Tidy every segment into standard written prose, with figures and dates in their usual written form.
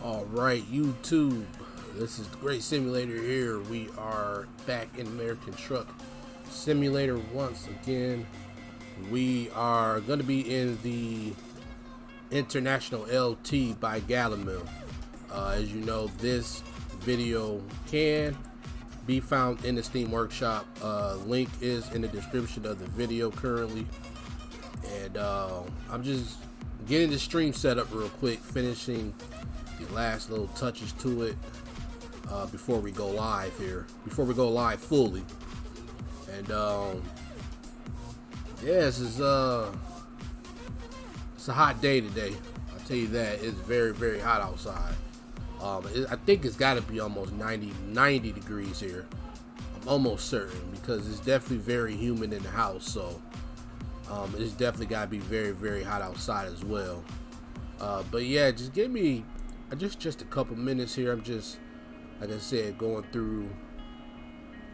Alright, YouTube, this is the Great Simulator here. We are back in American Truck Simulator once again. We are going to be in the International LT by Gallimim. As you know, this video can be found in the Steam Workshop. Link is in the description of the video currently. And I'm just getting the stream set up real quick, finishing the last little touches to it before we go live here, before we go live fully. And yeah, it's a hot day today, I'll tell you that. It's very, very hot outside. I think it's got to be almost 90 degrees here. I'm almost certain, because it's definitely very humid in the house, so it's definitely got to be very, very hot outside as well. But yeah, just give me just a couple minutes here. I'm just, like I said, going through,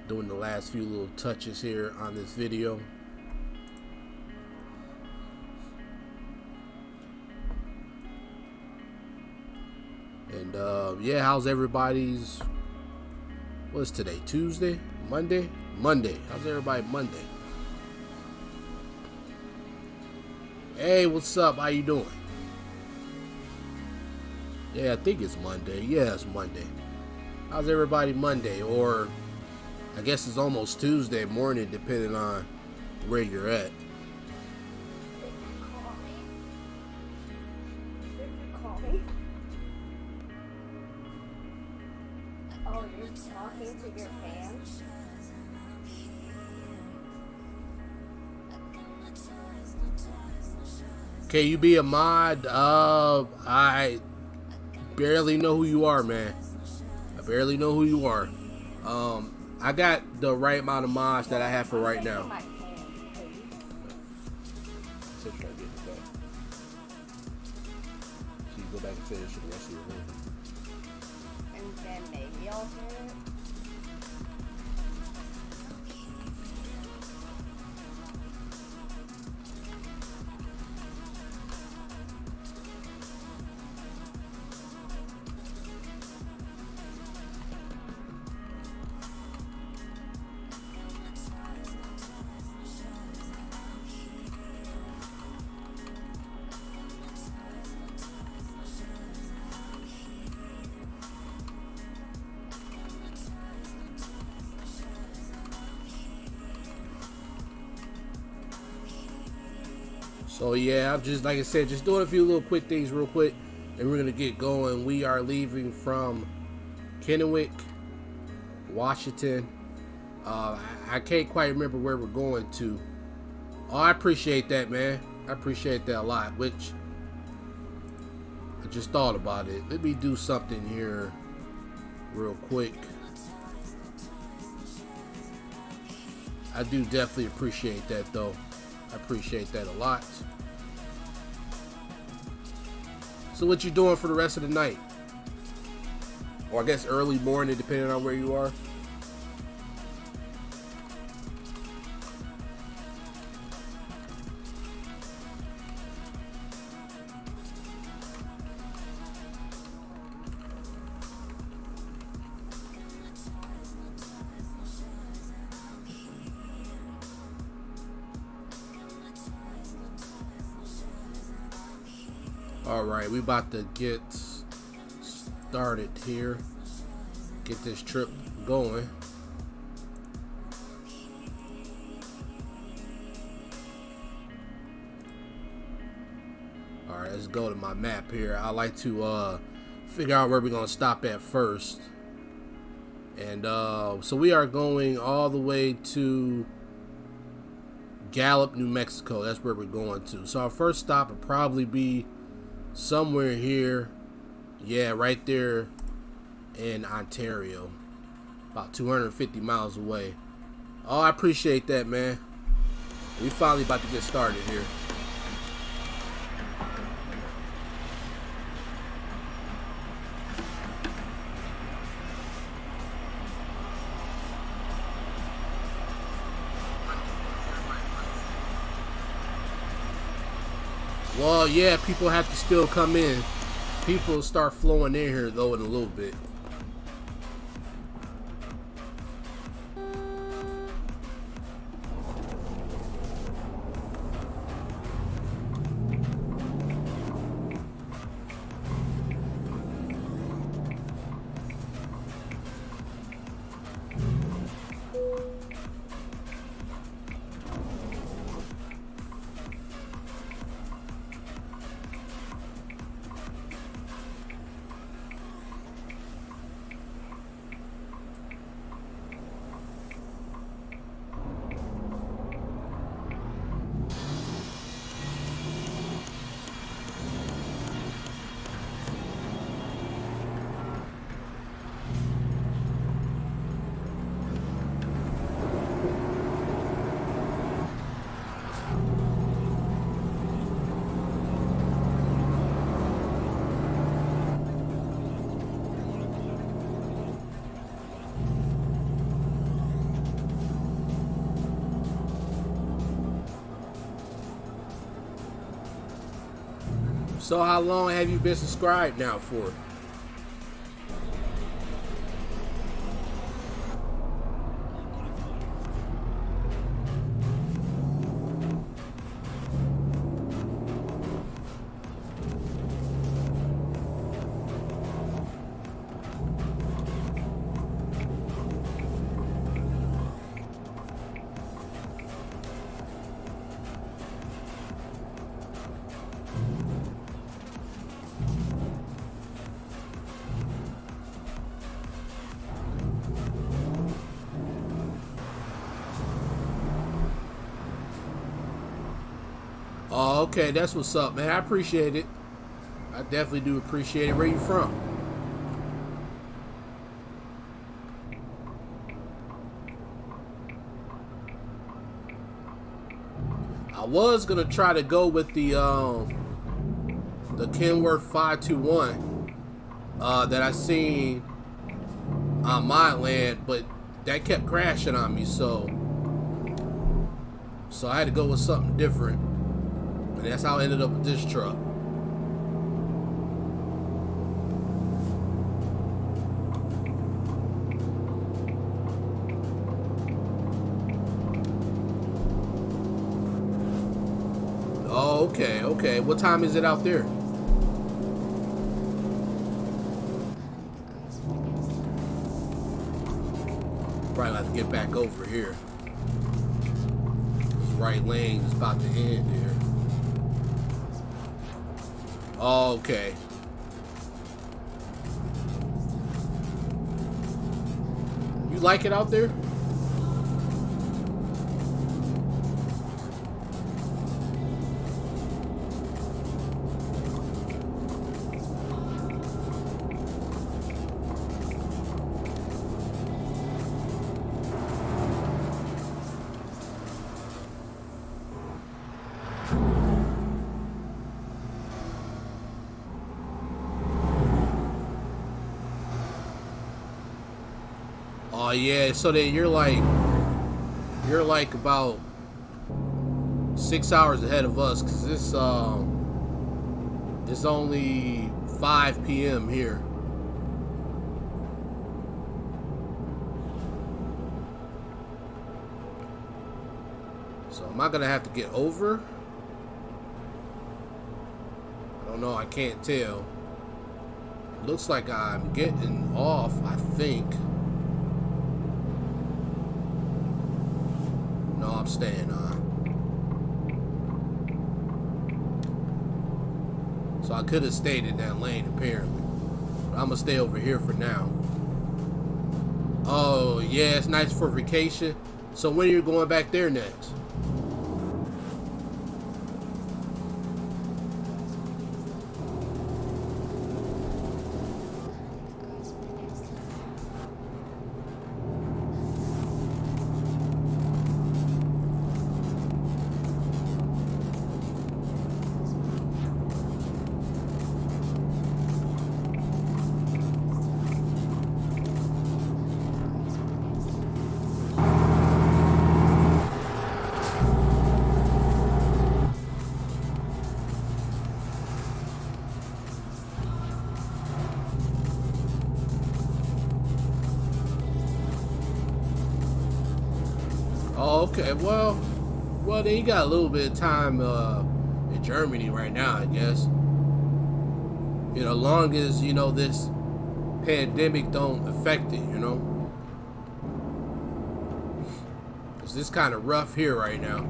doing the last few little touches here on this video. And yeah, how's everybody's, what's today, Tuesday, Monday? How's everybody Monday? Hey, what's up? How you doing? Yeah, I think it's Monday. Yeah, it's Monday. How's everybody Monday? Or I guess it's almost Tuesday morning, depending on where you're at. Oh, you're talking to your fans? Can you be a mod? I barely know who you are, man. I barely know who you are. I got the right amount of mods that I have for right now. So you go back and finish the rest of your room. And then maybe I'll do it. So yeah, I'm just, like I said, just doing a few little quick things real quick, and we're gonna get going. We are leaving from Kennewick, Washington. I can't quite remember where we're going to. Oh, I appreciate that, man. I appreciate that a lot. Which I just thought about it. Let me do something here real quick. I do definitely appreciate that, though. I appreciate that a lot. So what you doing for the rest of the night? Or I guess early morning, depending on where you are. Alright, we about to get started here. Get this trip going. Alright, let's go to my map here. I like to figure out where we're going to stop at first. And so we are going all the way to Gallup, New Mexico. That's where we're going to. So our first stop would probably be somewhere here, yeah, right there in Ontario, about 250 miles away. Oh, I appreciate that, man. We finally about to get started here. Well, yeah, people have to still come in. People will start flowing in here though in a little bit. So how long have you been subscribed now for? Oh, okay, that's what's up, man. I appreciate it. I definitely do appreciate it. Where you from? I was gonna try to go with the Kenworth 521 that I seen on my land, but that kept crashing on me, so I had to go with something different. And that's how I ended up with this truck. Oh, okay, okay. What time is it out there? Probably have to get back over here. This right lane is about to end here. Oh, okay. You like it out there? Oh yeah, so then you're like about 6 hours ahead of us, because it's only 5 p.m. here. So am I gonna have to get over? I don't know, I can't tell. Looks like I'm getting off, I think. No, I'm staying on. So I could have stayed in that lane apparently. But I'm gonna stay over here for now. Oh yeah, it's nice for vacation. So when are you going back there next? Oh, okay. Well, then you got a little bit of time in Germany right now, I guess. You know, long as, you know, this pandemic don't affect it, you know. 'Cause this kind of rough here right now.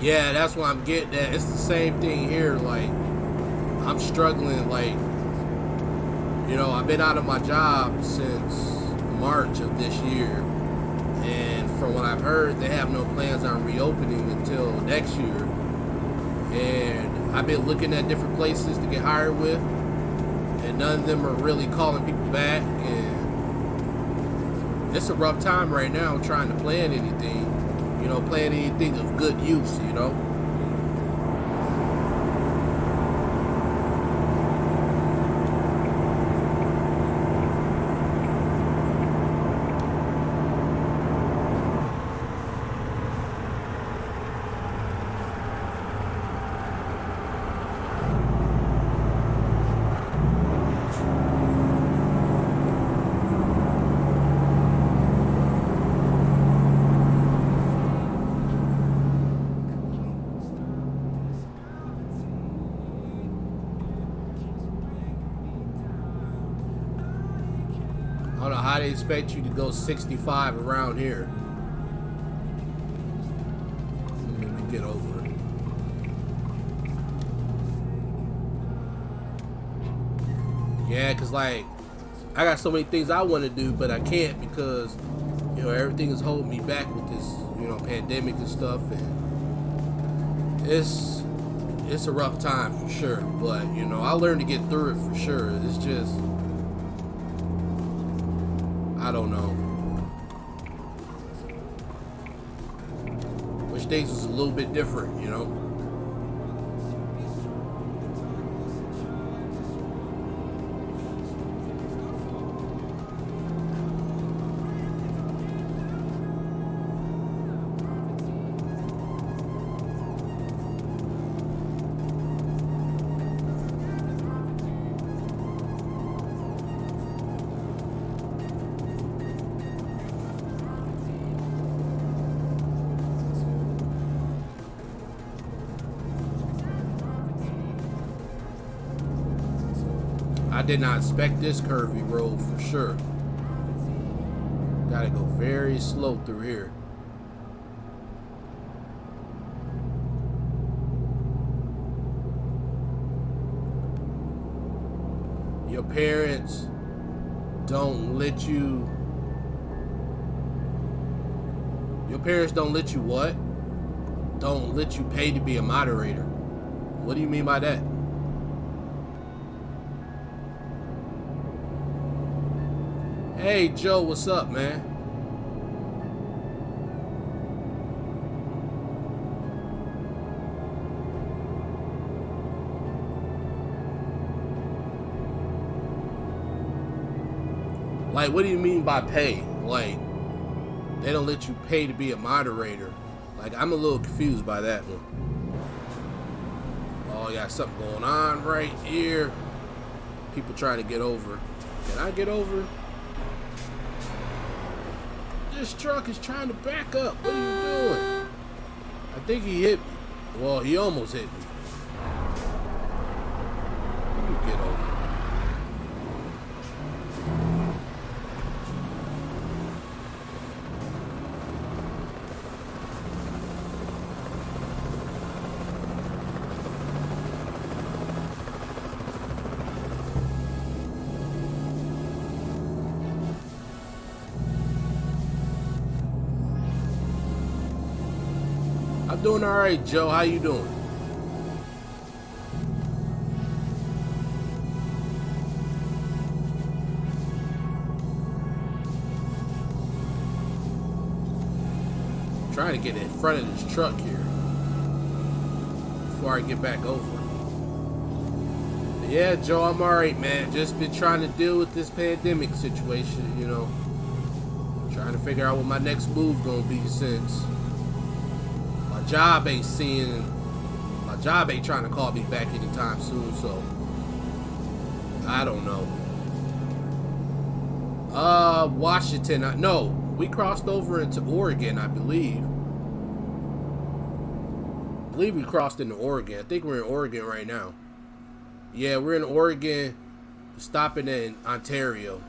Yeah, that's what I'm getting at. It's the same thing here. Like, I'm struggling. Like, you know, I've been out of my job since March of this year. And from what I've heard, they have no plans on reopening until next year. And I've been looking at different places to get hired with. And none of them are really calling people back. And it's a rough time right now trying to plan anything. You know, plan anything of good use, you know. I don't know how they expect you to go 65 around here. Let me get over it. Yeah, because, like, I got so many things I want to do, but I can't because, you know, everything is holding me back with this, you know, pandemic and stuff. And it's a rough time for sure. But, you know, I learned to get through it for sure. It's just, I don't know. Wish things was a little bit different, you know. I did not expect this curvy road for sure. Gotta go very slow through here. Your parents don't let you. Your parents don't let you what? Don't let you pay to be a moderator. What do you mean by that? Hey Joe, what's up, man? Like, what do you mean by pay? Like, they don't let you pay to be a moderator. Like, I'm a little confused by that one. Oh, got something going on right here. People trying to get over. Can I get over? This truck is trying to back up. What are you doing? I think he hit me. Well, he almost hit me. You get over. I'm doing all right, Joe. How you doing? Trying to get in front of this truck here before I get back over. But yeah, Joe, I'm all right, man. Just been trying to deal with this pandemic situation, you know. Trying to figure out what my next move gonna be since my job ain't trying to call me back anytime soon, so I don't know. Washington, no, we crossed over into Oregon, I believe. I believe we crossed into Oregon. I think we're in Oregon right now. Yeah, we're in Oregon, stopping in Ontario.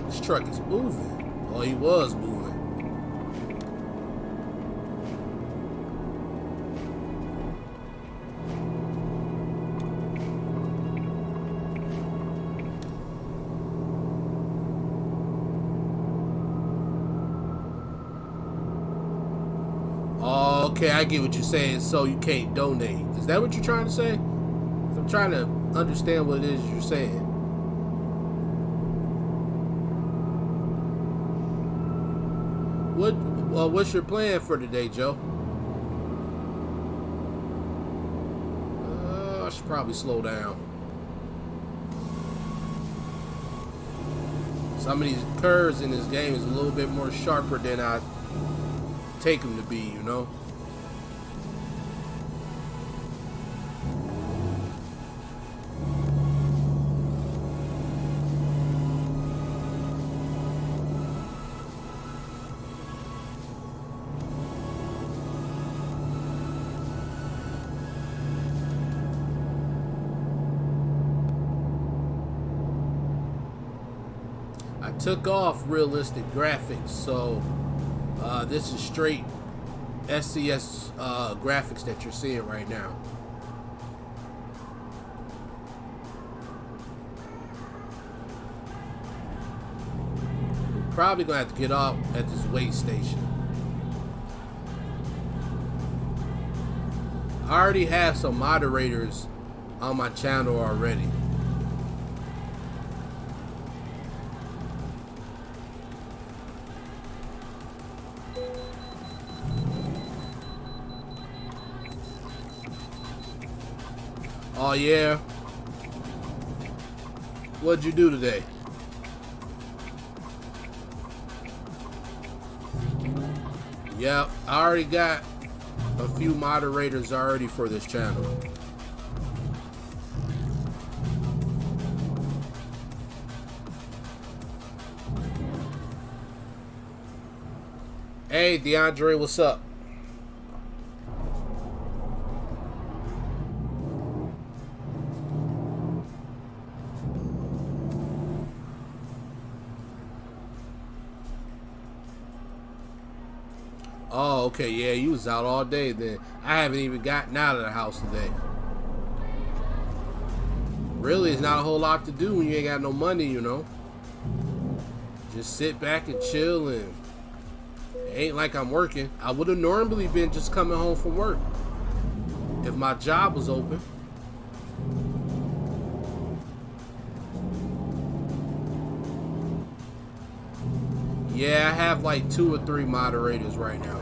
This truck is moving. Oh, he was moving. Okay, I get what you're saying, so you can't donate. Is that what you're trying to say? I'm trying to understand what it is you're saying. What's your plan for today, Joe? I should probably slow down. Some of these curves in this game is a little bit more sharper than I take them to be, you know? I took off realistic graphics, so this is straight SCS graphics that you're seeing right now. We're probably gonna have to get off at this weigh station. I already have some moderators on my channel already. Oh yeah? What'd you do today? Yep, I already got a few moderators already for this channel. Hey DeAndre, what's up? Oh, okay, yeah, you was out all day then. I haven't even gotten out of the house today. Really, it's not a whole lot to do when you ain't got no money, you know. Just sit back and chill, and it ain't like I'm working. I would have normally been just coming home from work if my job was open. Yeah, I have like 2 or 3 moderators right now.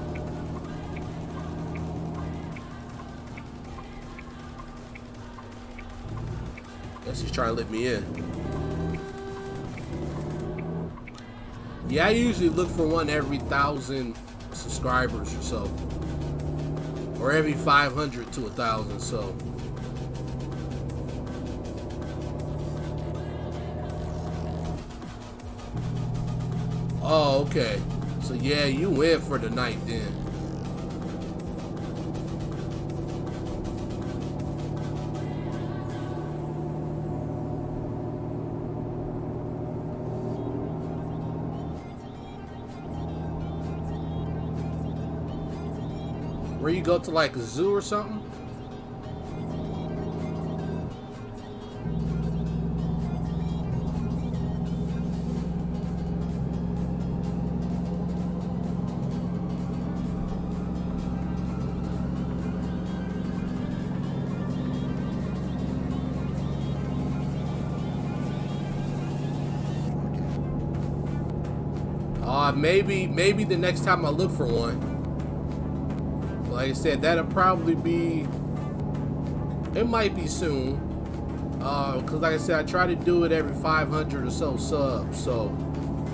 Guess he's trying to let me in. Yeah, I usually look for one every 1,000 subscribers or so. Or every 500 to 1,000, so. Oh, okay. So yeah, you win for the night then. Where you go to like a zoo or something? Maybe the next time I look for one. Like I said, that'll probably be. It might be soon. Cause like I said, I try to do it every 500 or so subs. So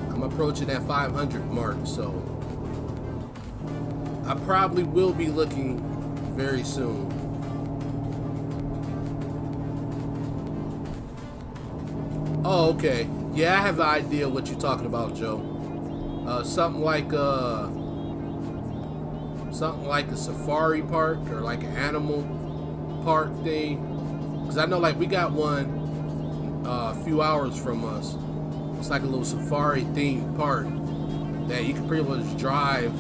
I'm approaching that 500 mark. So I probably will be looking very soon. Oh, okay. Yeah, I have an idea what you're talking about, Joe. Something like a safari park or like an animal park thing. Cause I know like we got one a few hours from us. It's like a little safari themed park that you can pretty much drive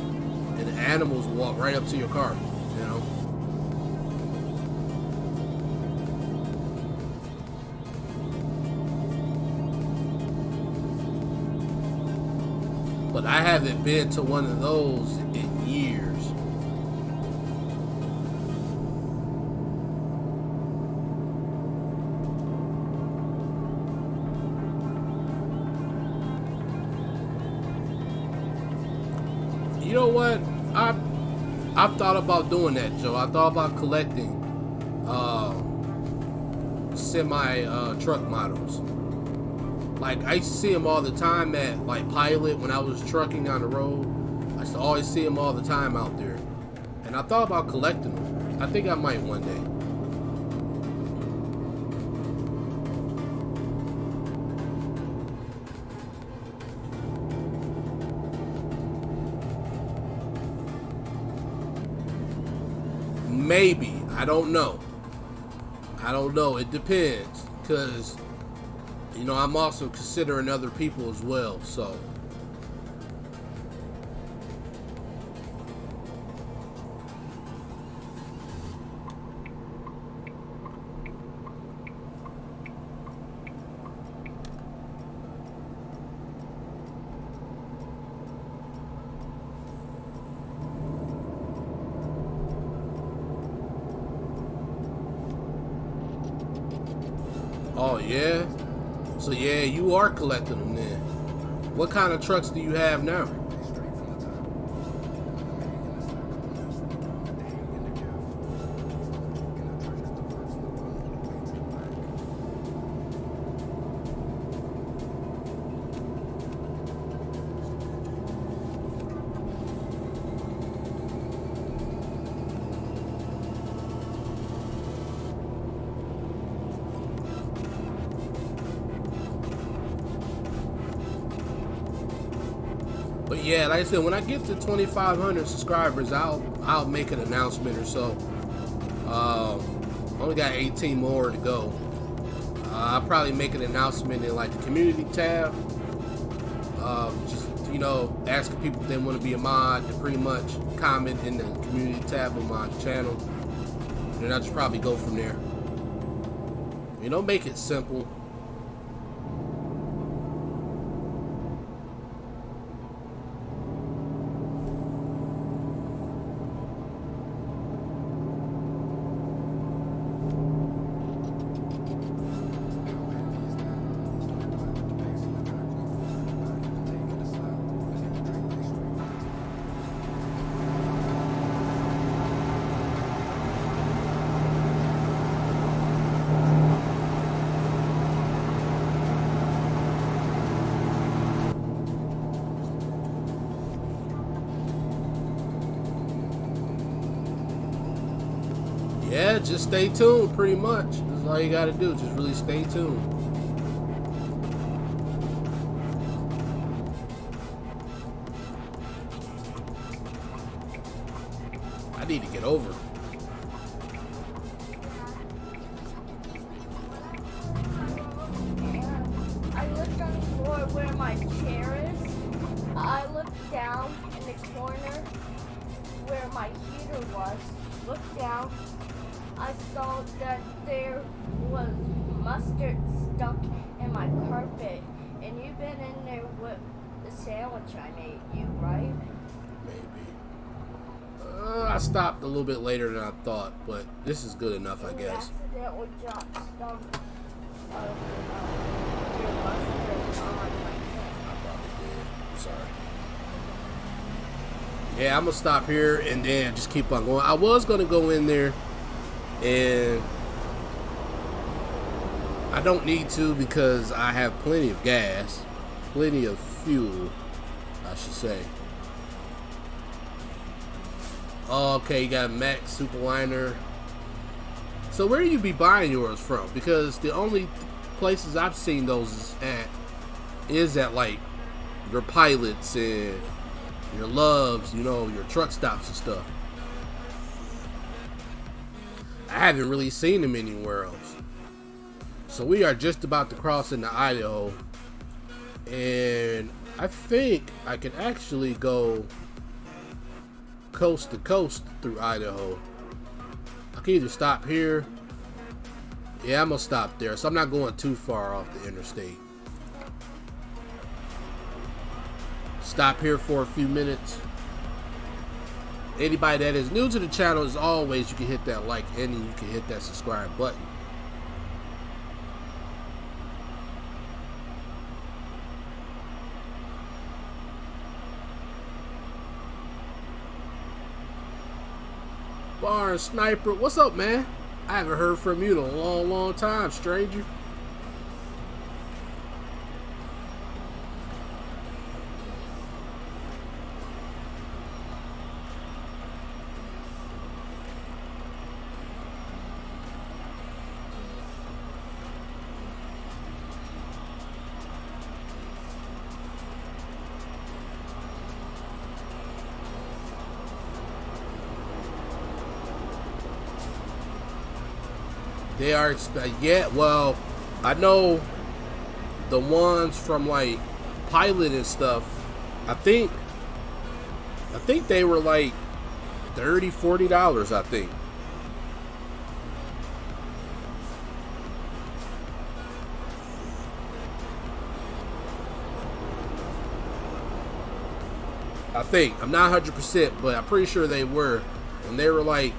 and the animals walk right up to your car, you know. But I haven't been to one of those in years. You know what? I've thought about doing that, Joe. I thought about collecting semi truck models. Like I used to see them all the time at like Pilot when I was trucking on the road. I used to always see them all the time out there, and I thought about collecting them. I think I might one day. Maybe. I don't know. It depends, because you know I'm also considering other people as well, so oh yeah. So yeah, you are collecting them then. What kind of trucks do you have now? But yeah, like I said, when I get to 2,500 subscribers, I'll make an announcement or so. Only got 18 more to go. I'll probably make an announcement in like the community tab. Just you know, asking people if they want to be a mod to pretty much comment in the community tab of my channel. And then I'll just probably go from there. You know, make it simple. Yeah, just stay tuned, pretty much. That's all you gotta do, just really stay tuned. I need to get over. I looked on the floor where my chair is. I looked down in the corner where my heater was. Looked down. I saw that there was mustard stuck in my carpet, and you've been in there with the sandwich I made you, right? Maybe. I stopped a little bit later than I thought, but this is good enough, I guess. Accidentally dropped some of your mustard on my I probably did. I'm sorry. Yeah, I'm gonna stop here and then just keep on going. I was gonna go in there, and I don't need to because I have plenty of gas, plenty of fuel, I should say. Okay, you got Max Superliner. So where do you be buying yours from? Because the only places I've seen those is at like your Pilots and your Loves, you know, your truck stops and stuff. I haven't really seen them anywhere else. So we are just about to cross into Idaho, and I think I can actually go coast to coast through Idaho. I can either stop here. Yeah, I'm gonna stop there, so I'm not going too far off the interstate. Stop here for a few minutes. Anybody that is new to the channel, as always, you can hit that like and you can hit that subscribe button. Bar Sniper, what's up, man? I haven't heard from you in a long time, stranger. They are, yeah, well, I know the ones from like Pilot and stuff, I think they were like $30, $40, I think. I'm not 100%, but I'm pretty sure they were. And they were like,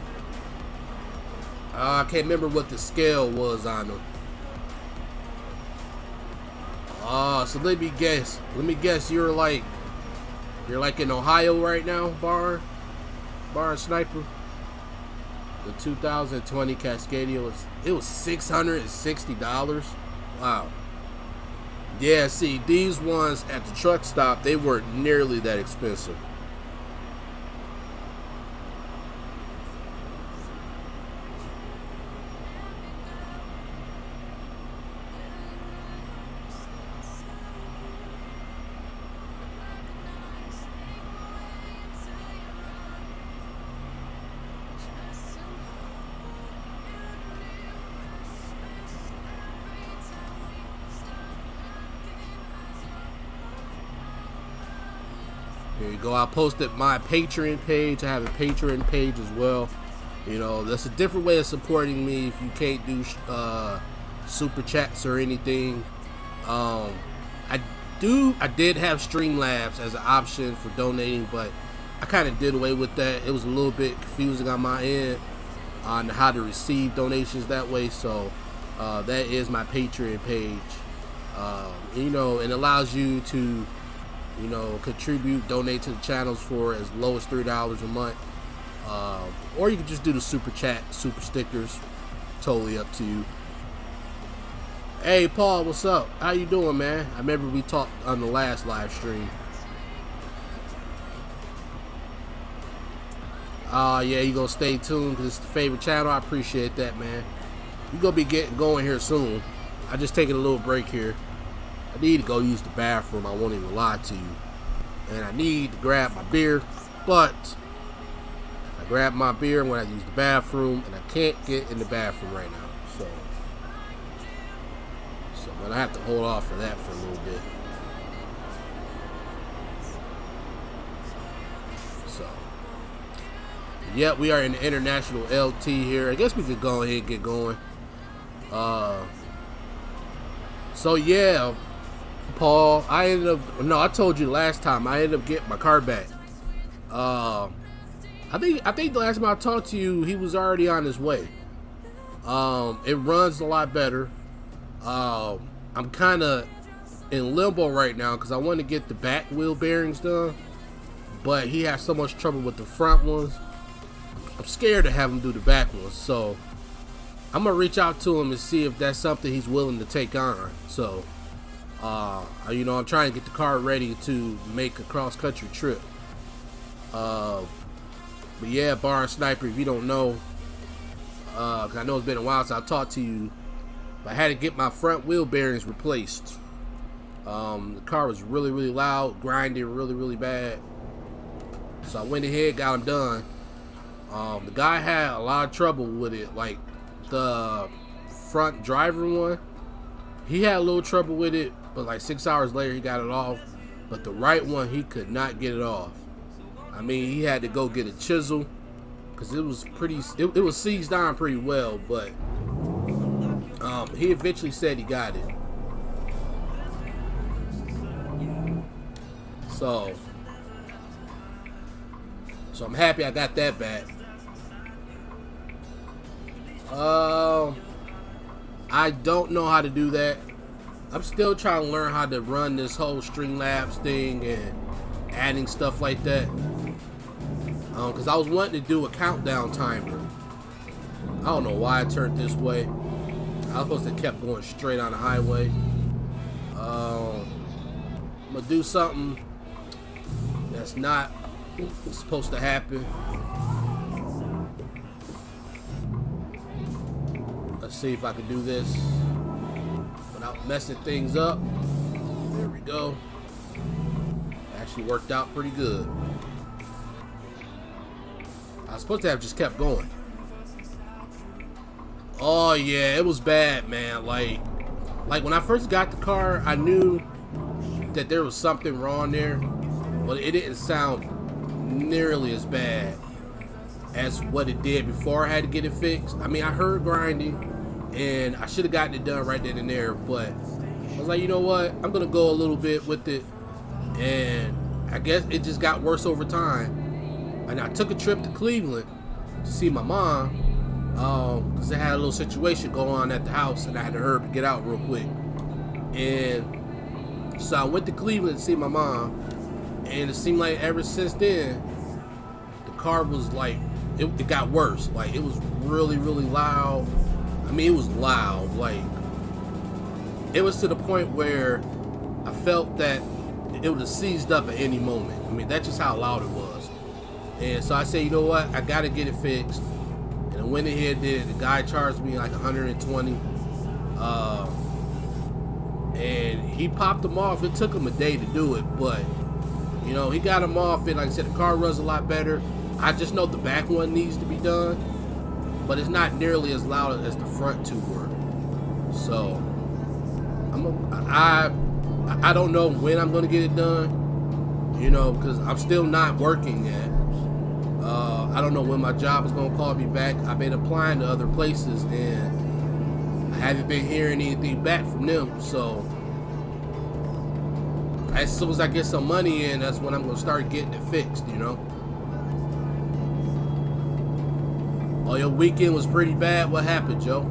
I can't remember what the scale was on them. So let me guess. You're like in Ohio right now, Bar Sniper. The 2020 Cascadia was $660. Wow. Yeah, see, these ones at the truck stop, they weren't nearly that expensive. Here you go. I posted my Patreon page. I have a Patreon page as well. You know, that's a different way of supporting me if you can't do super chats or anything. I did have Streamlabs as an option for donating, but I kind of did away with that. It was a little bit confusing on my end on how to receive donations that way. So that is my Patreon page. You know, it allows you to, you know, contribute, donate to the channels for as low as $3 a month. Or you can just do the super chat, super stickers. Totally up to you. Hey, Paul, what's up? How you doing, man? I remember we talked on the last live stream. Yeah, you gonna stay tuned because it's the favorite channel. I appreciate that, man. You gonna be getting going here soon. I just taking a little break here. I need to go use the bathroom. I won't even lie to you. And I need to grab my beer, but if I grab my beer, I'm gonna have to use the bathroom, and I can't get in the bathroom right now. So I'm gonna have to hold off for that for a little bit. So, yeah, we are in the International LT here. I guess we could go ahead and get going. So yeah, Paul, I told you last time I ended up getting my car back. I think the last time I talked to you, he was already on his way. It runs a lot better. I'm kind of in limbo right now because I want to get the back wheel bearings done, but he has so much trouble with the front ones. I'm scared to have him do the back ones, so I'm gonna reach out to him and see if that's something he's willing to take on. So, you know, I'm trying to get the car ready to make a cross-country trip. But yeah, Bar Sniper, if you don't know, cause I know it's been a while since I talked to you, but I had to get my front wheel bearings replaced. The car was really, really loud, grinding really, really bad. So I went ahead, got them done. The guy had a lot of trouble with it. Like the front driver one, he had a little trouble with it, but like 6 hours later he got it off. But the right one, he could not get it off. I mean, he had to go get a chisel because it was pretty. It was seized on pretty well, but he eventually said he got it. So I'm happy I got that back. I don't know how to do that. I'm still trying to learn how to run this whole Streamlabs thing and adding stuff like that. Because I was wanting to do a countdown timer. I don't know why I turned this way. I was supposed to have kept going straight on the highway. I'm gonna do something that's not supposed to happen. Let's see if I can do this without messing things up. There we go. Actually worked out pretty good. I was supposed to have just kept going. Oh yeah, it was bad, man. Like when I first got the car, I knew that there was something wrong there, but it didn't sound nearly as bad as what it did before I had to get it fixed. I mean, I heard grinding, and I should have gotten it done right then and there, but I was like, you know what? I'm gonna go a little bit with it, and I guess it just got worse over time. And I took a trip to Cleveland to see my mom, because I had a little situation going on at the house, and I had to hurry to get out real quick. And so I went to Cleveland to see my mom, and it seemed like ever since then, the car was like, it got worse. Like, it was really, really loud. I mean, it was loud. Like, it was to the point where I felt that it would have seized up at any moment. I mean, that's just how loud it was. And so I said, you know what? I got to get it fixed. And I went ahead and did it. The guy charged me like $120. And he popped them off. It took him a day to do it, but you know, he got them off. And like I said, the car runs a lot better. I just know the back one needs to be done, but it's not nearly as loud as the front two were. So I don't know when I'm gonna get it done, you know, because I'm still not working yet. I don't know when my job is gonna call me back. I've been applying to other places and I haven't been hearing anything back from them. So as soon as I get some money in, that's when I'm gonna start getting it fixed, you know. Oh, your weekend was pretty bad. What happened, Joe?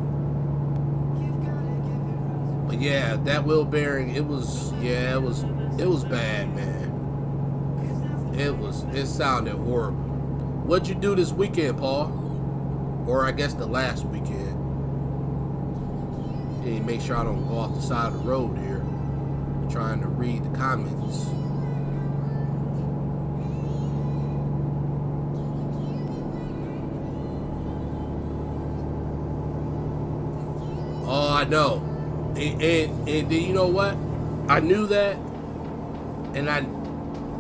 But yeah, that wheel bearing, it was bad, man. It sounded horrible. What'd you do this weekend, Paul? Or I guess the last weekend. Hey, make sure I don't go off the side of the road here. I'm trying to read the comments. Oh, I know. And you know what? I knew that. And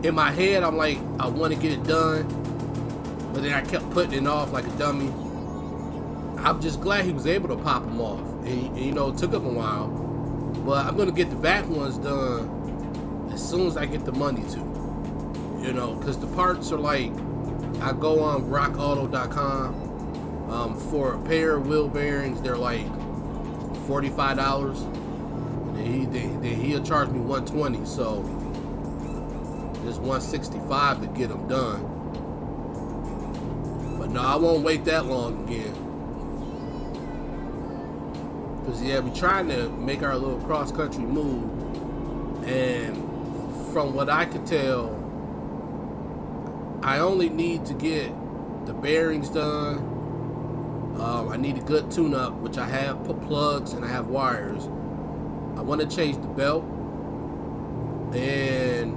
in my head, I'm like, I want to get it done. But then I kept putting it off like a dummy. I'm just glad he was able to pop them off. And you know, it took him a while. But I'm going to get the back ones done as soon as I get the money to. You know, because the parts are like, I go on rockauto.com. For a pair of wheel bearings, they're like $45. And he'll charge me $120. So there's $165 to get them done. But no, I won't wait that long again. Because yeah, we're trying to make our little cross-country move. And from what I could tell, I only need to get the bearings done. I need a good tune-up, which I have put plugs and I have wires. I want to change the belt, and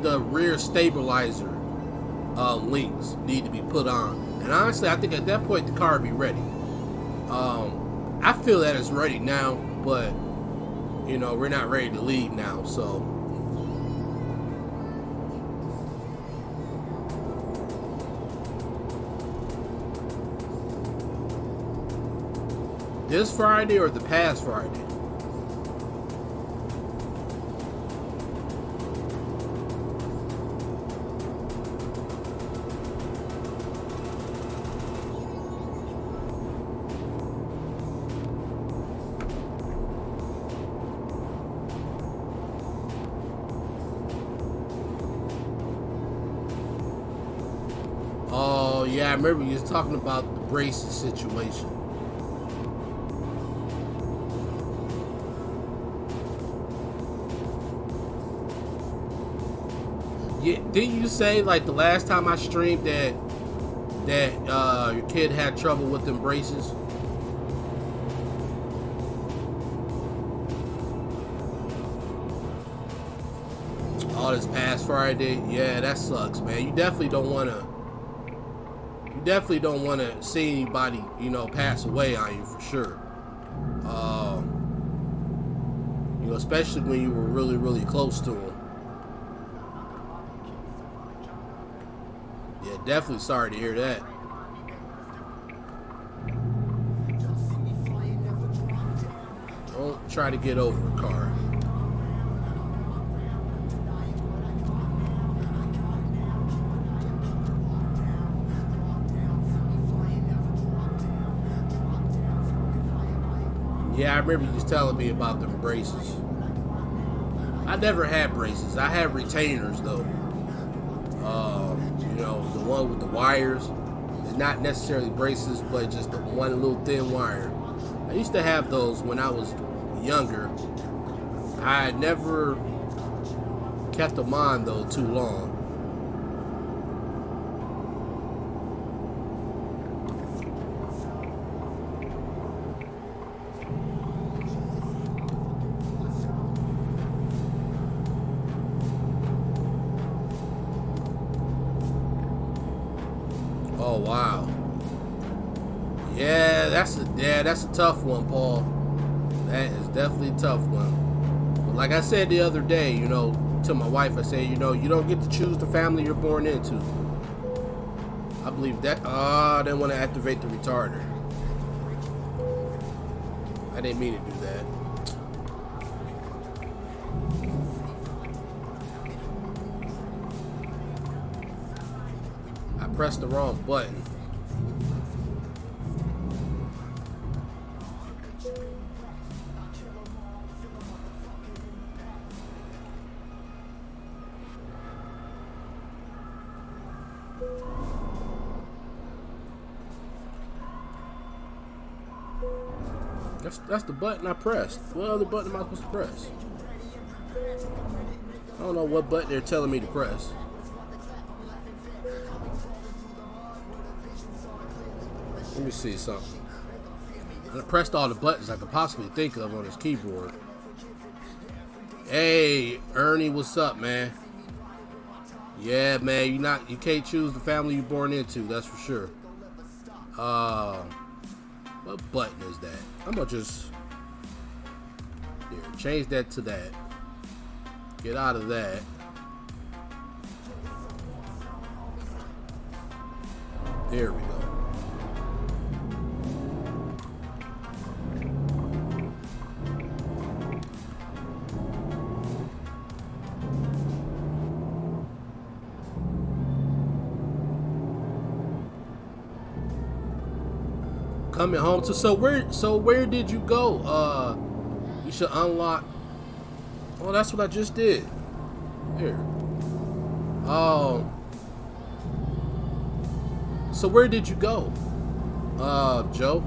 the rear stabilizer links need to be put on. And honestly, I think at that point the car will be ready. I feel that it's ready now, but you know, we're not ready to leave now, so. This Friday or the past Friday? Oh yeah, I remember you was talking about the braces situation. Yeah, didn't you say like the last time I streamed that your kid had trouble with them braces? Oh, this past Friday? Yeah, that sucks, man. You definitely don't want to see anybody, you know, pass away on you for sure. You know, especially when you were really, really close to them. Yeah, definitely sorry to hear that. Don't try to get over a car. Yeah, I remember you was telling me about them braces. I never had braces. I had retainers though. You know, the one with the wires. It's not necessarily braces, but just the one little thin wire. I used to have those when I was younger. I never kept them on though too long. Oh wow. Yeah, that's a tough one, Paul. That is definitely a tough one. But like I said the other day, you know, to my wife, I said, you know, you don't get to choose the family you're born into. I believe that. I didn't want to activate the retarder. I didn't mean to do that. I pressed the wrong button. That's the button I pressed. What other button am I supposed to press? I don't know what button they're telling me to press. Let me see something. I pressed all the buttons I could possibly think of on this keyboard. Hey, Ernie, what's up, man? Yeah, man, you can't choose the family you're born into, that's for sure. What button is that? I'm gonna just change that to that. Get out of that. There we go. Coming home to so where did you go? You should unlock. Oh, that's what I just did. Here. So where did you go? Joe?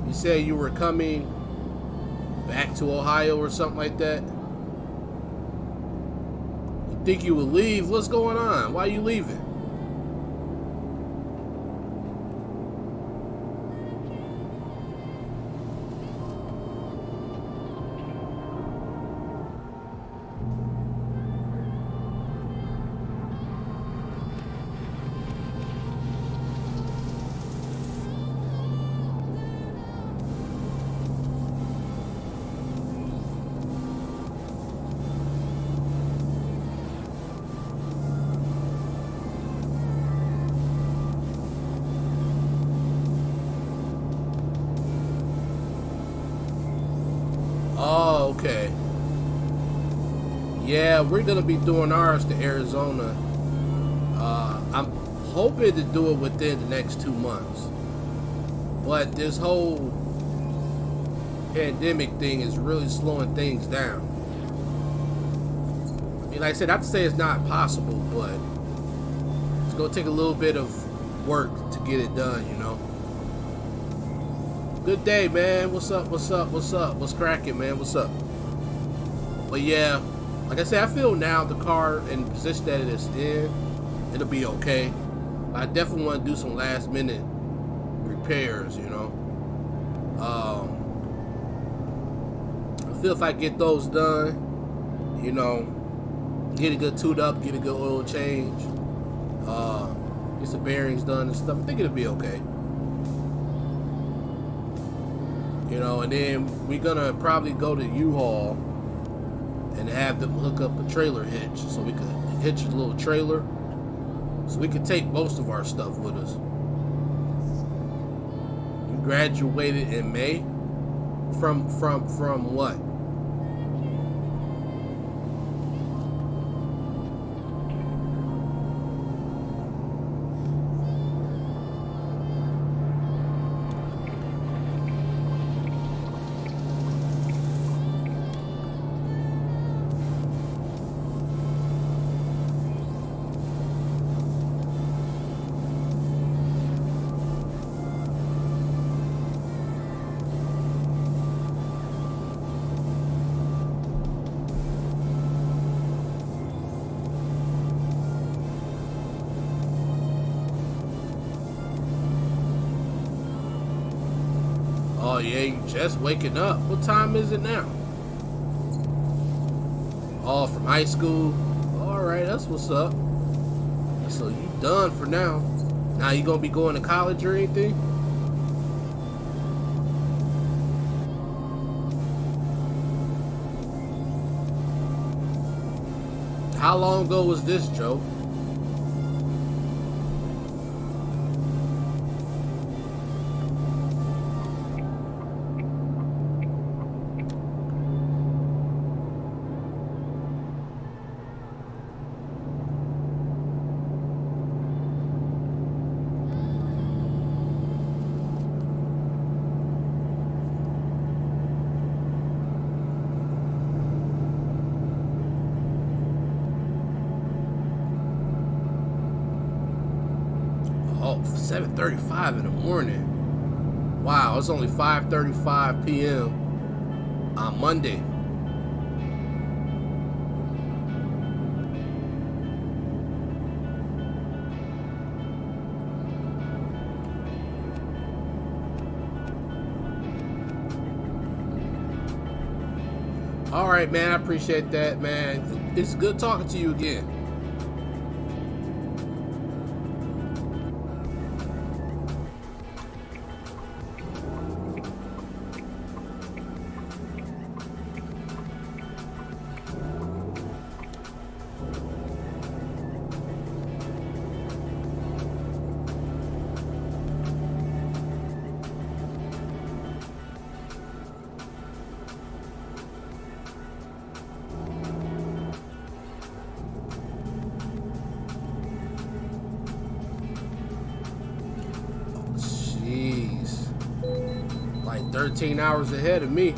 You said you were coming back to Ohio or something like that? Think you would leave? What's going on? Why are you leaving? Oh, okay. Yeah, we're gonna be doing ours to Arizona. I'm hoping to do it within the next 2 months. But this whole pandemic thing is really slowing things down. I mean, like I said, not to say it's not possible, but it's gonna take a little bit of work to get it done, you know. Good day, man. What's up? What's up? What's up? What's cracking, man? What's up? But yeah, like I said, I feel now the car in the position that it is in, it'll be okay. But I definitely want to do some last minute repairs, you know. I feel if I get those done, you know, get a good tune up, get a good oil change, get some bearings done and stuff, I think it'll be okay. You know, and then we're gonna probably go to U-Haul and have them hook up a trailer hitch so we could hitch a little trailer so we could take most of our stuff with us. You graduated in May? From what? Oh yeah, you just waking up. What time is it now? Oh, from high school. Alright, that's what's up. So you done for now. Now you gonna be going to college or anything? How long ago was this, Joe? Oh, 7:35 in the morning. Wow, it's only 5:35 p.m. on Monday. All right, man, I appreciate that, man. It's good talking to you again. Jeez. Like 13 hours ahead of me.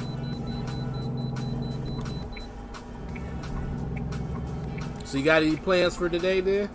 So you got any plans for today then?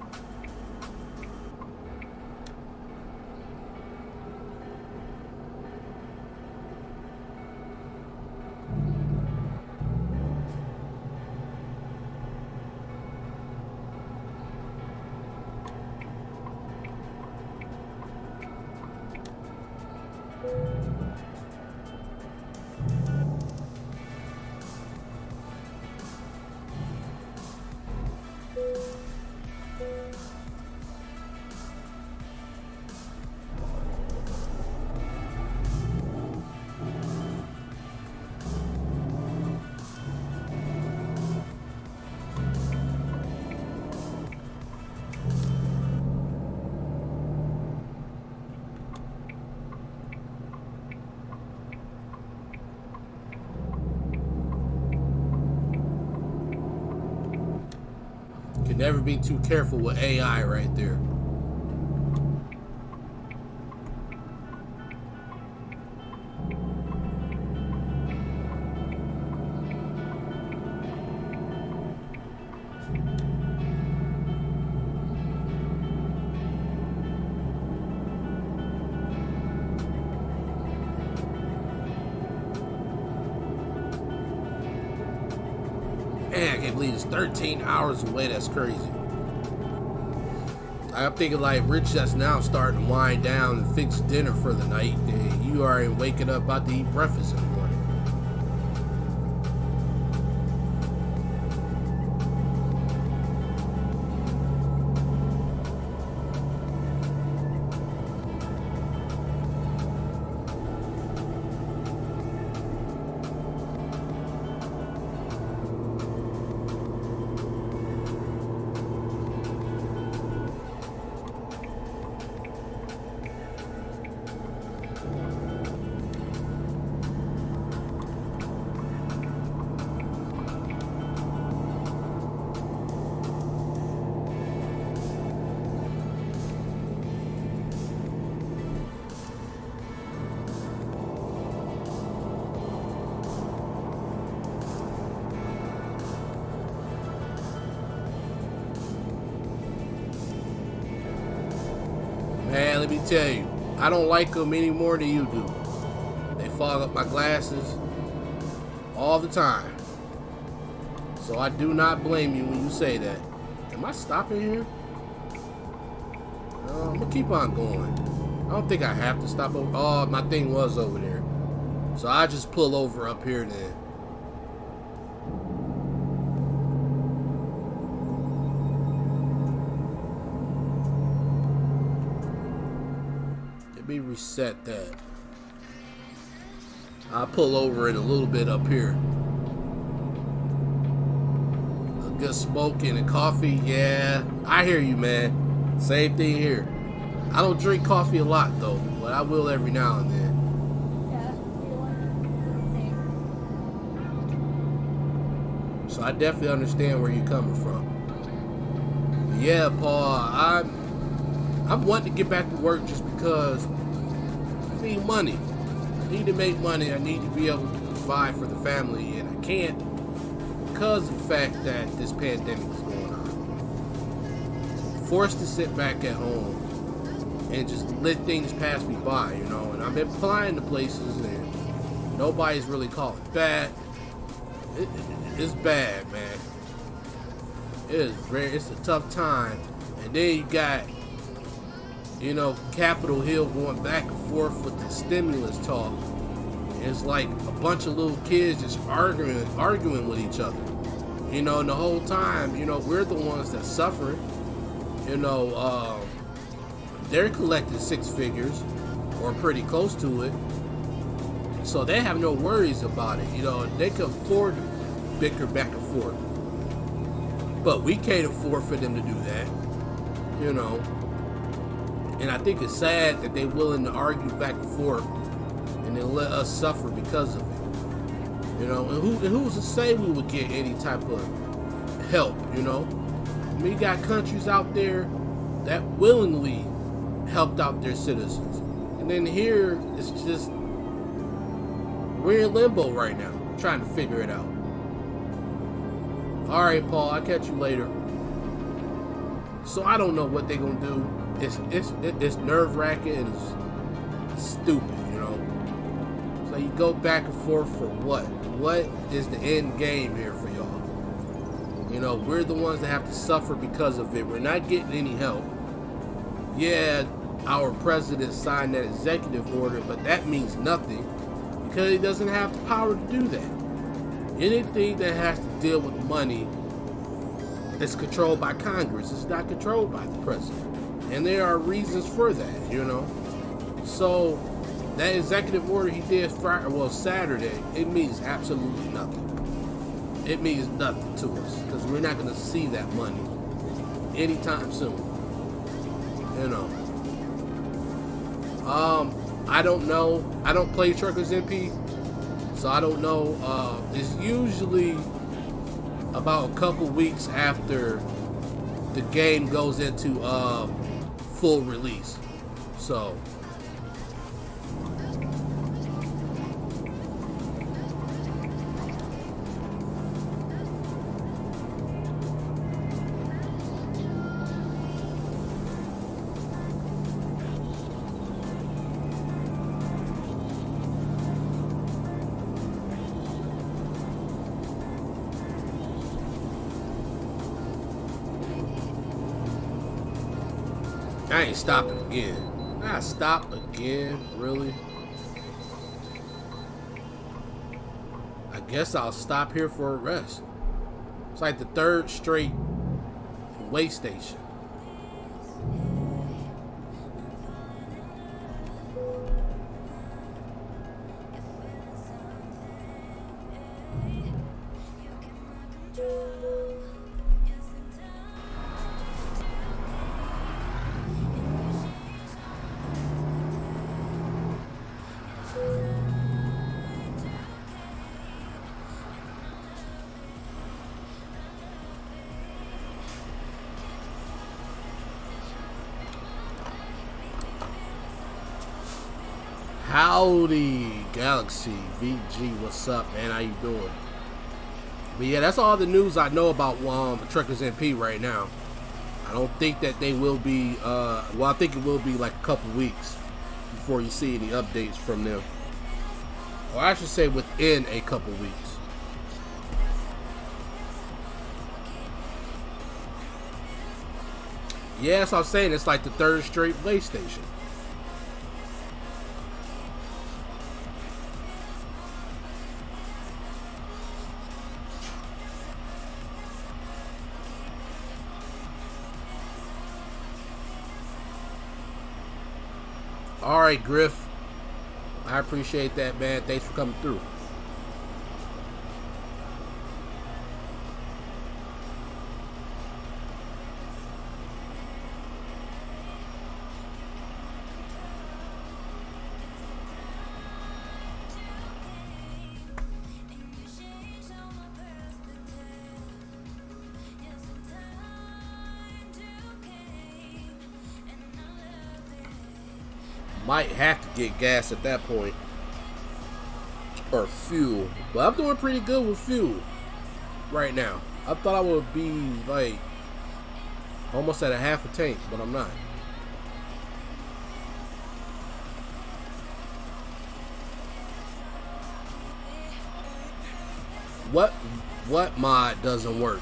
Can never be too careful with AI right there. Man, I can't believe it's 13 hours away. That's crazy. I'm thinking like Rich just now starting to wind down and fix dinner for the night. And you already waking up about to eat breakfast in the morning. Man, let me tell you, I don't like them any more than you do. They fog up my glasses all the time. So I do not blame you when you say that. Am I stopping here? No, I'm gonna keep on going. I don't think I have to stop over. Oh, my thing was over there. So I just pull over up here then. Let me reset that. I'll pull over it a little bit up here. A good smoke and a coffee. Yeah, I hear you, man. Same thing here. I don't drink coffee a lot though, but I will every now and then. So I definitely understand where you're coming from. But yeah, Paul, I'm wanting to get back to work just because I need money. I need to make money. I need to be able to provide for the family, and I can't because of the fact that this pandemic is going on. I'm forced to sit back at home and just let things pass me by, you know. And I've been applying to places, and nobody's really calling back. It's bad, man. It's a tough time. And then you got, you know, Capitol Hill going back and forth with the stimulus talk. It's like a bunch of little kids just arguing with each other. You know, and the whole time, you know, we're the ones that suffer. You know, they're collecting six figures or pretty close to it. So they have no worries about it. You know, they can afford to bicker back and forth. But we can't afford for them to do that. You know. And I think it's sad that they're willing to argue back and forth and then let us suffer because of it. You know, and who's to say we would get any type of help, you know? We got countries out there that willingly helped out their citizens. And then here, it's just, we're in limbo right now, trying to figure it out. All right, Paul, I'll catch you later. So I don't know what they're gonna do. It's nerve-wracking and it's stupid, you know. So you go back and forth for what? What is the end game here for y'all? You know, we're the ones that have to suffer because of it. We're not getting any help. Yeah, our president signed that executive order, but that means nothing because he doesn't have the power to do that. Anything that has to deal with money is controlled by Congress. It's not controlled by the president. And there are reasons for that, you know. So that executive order he did Saturday, it means absolutely nothing. It means nothing to us because we're not going to see that money anytime soon. You know. I don't know. I don't play Truckers MP, so I don't know. It's usually about a couple weeks after the game goes into full release. So I ain't stopping again. I stop again, really? I guess I'll stop here for a rest. It's like the third straight way station. Howdy, Galaxy VG, what's up, man? How you doing? But yeah, that's all the news I know about Truckers MP right now. I don't think that they will be, well, I think it will be like a couple weeks before you see any updates from them. Or I should say within a couple weeks. Yeah, that's what I'm saying. It's like the third straight PlayStation. All right, Griff. I appreciate that, man. Thanks for coming through. Might have to get gas at that point. Or fuel. But I'm doing pretty good with fuel right now. I thought I would be like almost at a half a tank, but I'm not. What mod doesn't work?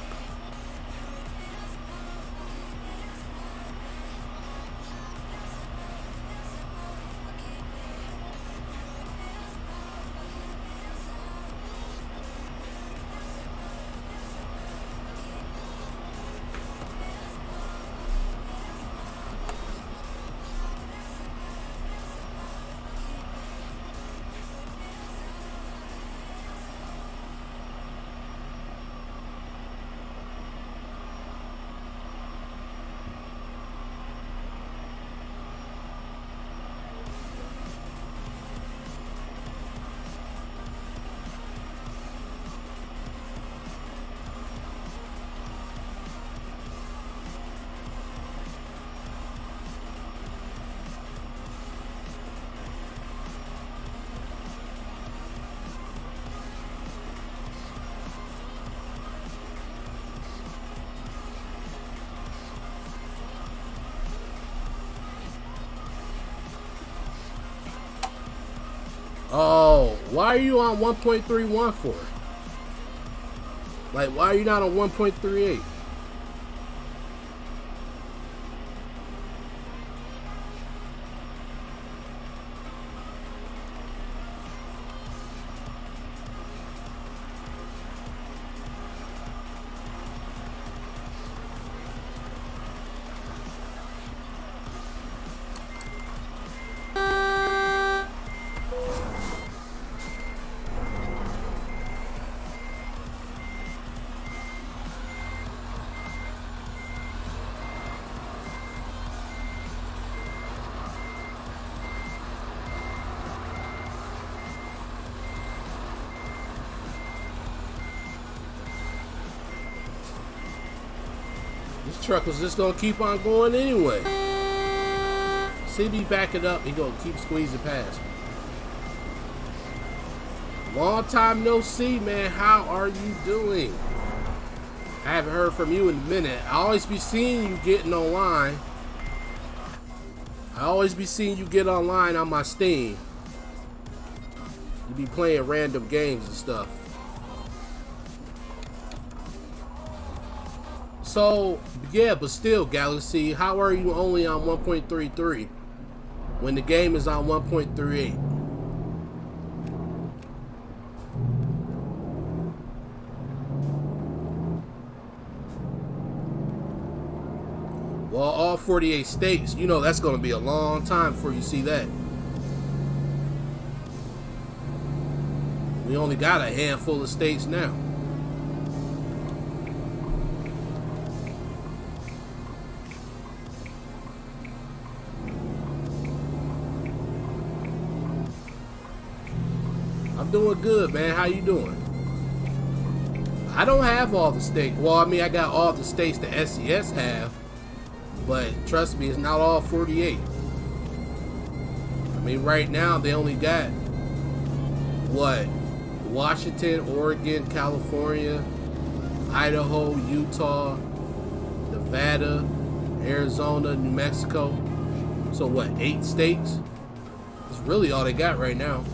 Oh, why are you on 1.31 for? Like, why are you not on 1.38? truck was just gonna keep on going anyway. See me backing up, he gonna keep squeezing past me. Long time no see, man. How are you doing? I haven't heard from you in a minute. I always be seeing you getting online. I always be seeing you get online on my Steam. You be playing random games and stuff. So, yeah, but still, Galaxy, how are you only on 1.33 when the game is on 1.38? Well, all 48 states, you know that's going to be a long time before you see that. We only got a handful of states now. I'm doing good, man. How you doing? I don't have all the states. Well, I mean, I got all the states the SES have. But trust me, it's not all 48. I mean, right now they only got what? Washington, Oregon, California, Idaho, Utah, Nevada, Arizona, New Mexico. So what, 8 states? That's really all they got right now.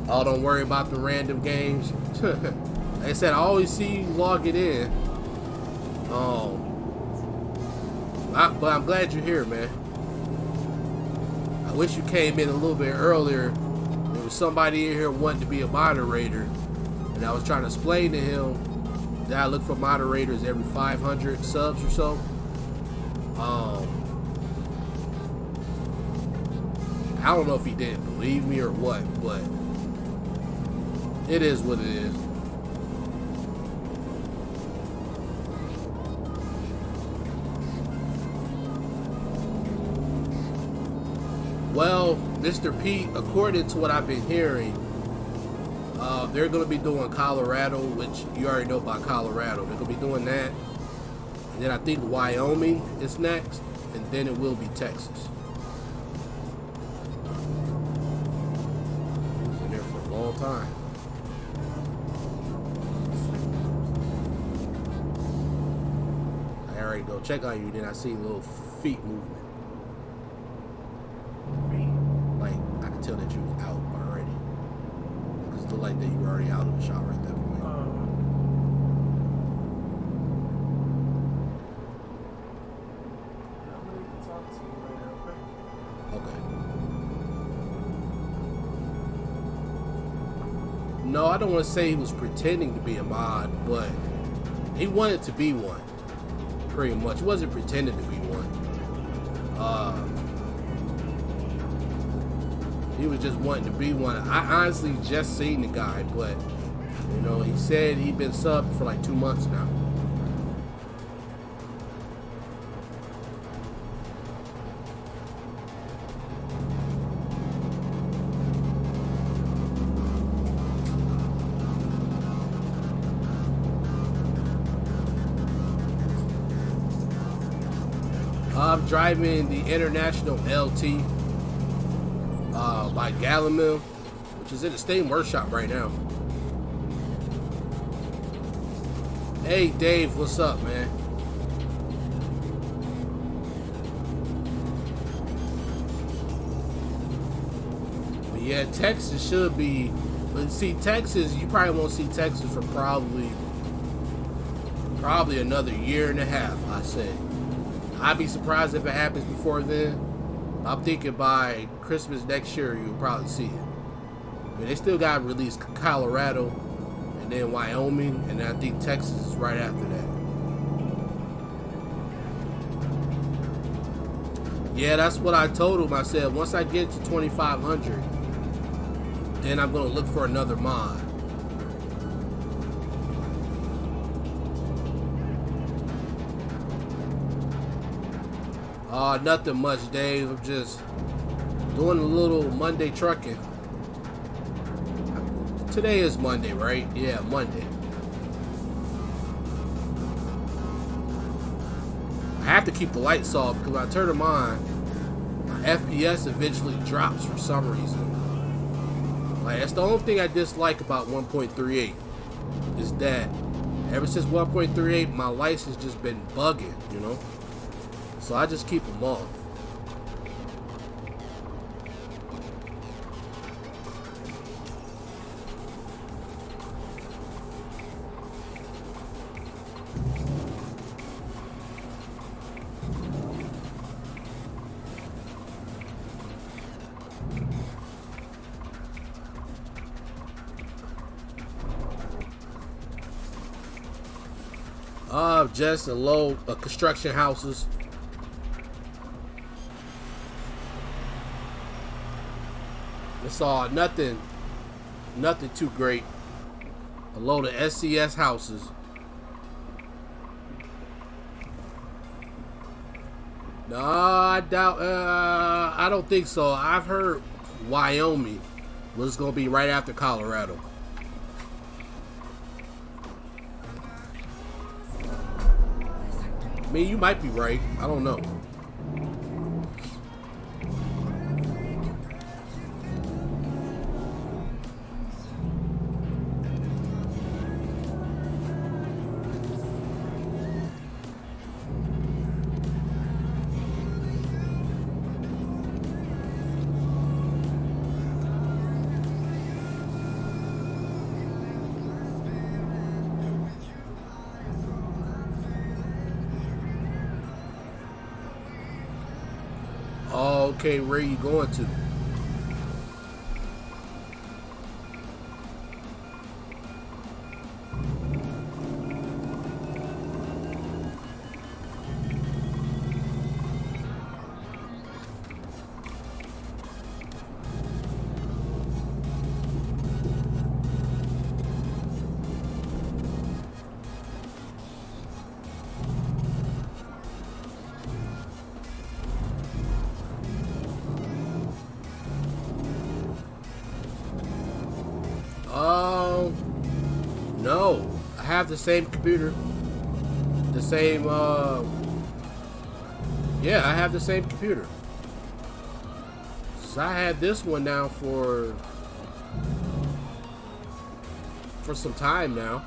Oh, don't worry about the random games. Like I said, I always see you log it in. But I'm glad you're here, man. I wish you came in a little bit earlier. There was somebody in here wanting to be a moderator, and I was trying to explain to him that I look for moderators every 500 subs or so. I don't know if he didn't believe me or what, but it is what it is. Well, Mr. Pete, according to what I've been hearing, they're going to be doing Colorado, which you already know about Colorado. They're going to be doing that. And then I think Wyoming is next, and then it will be Texas. He's been there for a long time. I already go check on you, then I see little feet movement. Like, I could tell that you was out already. Because it looked like that you were already out of the shot right at that point. Okay. No, I don't want to say he was pretending to be a mod, but he wanted to be one. Pretty much. He wasn't pretending to be one. He was just wanting to be one. I honestly just seen the guy, but you know, he said he'd been subbed for like 2 months now. I'm driving the International LT by Gallimim, which is in the Steam Workshop right now. Hey Dave, what's up, man? But yeah, Texas should be, but see, Texas, you probably won't see Texas for probably another year and a half, I say. I'd be surprised if it happens before then. I'm thinking by Christmas next year, you'll probably see it. I mean, they still got to release Colorado and then Wyoming, and then I think Texas is right after that. Yeah, that's what I told him. I said, once I get to 2,500, then I'm going to look for another mod. Nothing much, Dave. I'm just doing a little Monday trucking. Today is Monday, right? Yeah, Monday. have to keep the lights off because when I turn them on, my FPS eventually drops for some reason. Like, that's the only thing I dislike about 1.38 is that ever since 1.38, my lights has just been bugging, you know? So I just keep them off. Just a low construction houses. It's all nothing too great. A load of SCS houses. No, I doubt. I don't think so. I've heard Wyoming was gonna be right after Colorado. I mean, you might be right. I don't know. Okay, where are you going to? No, I have the same computer. The same, yeah, I have the same computer. So I had this one now for some time now.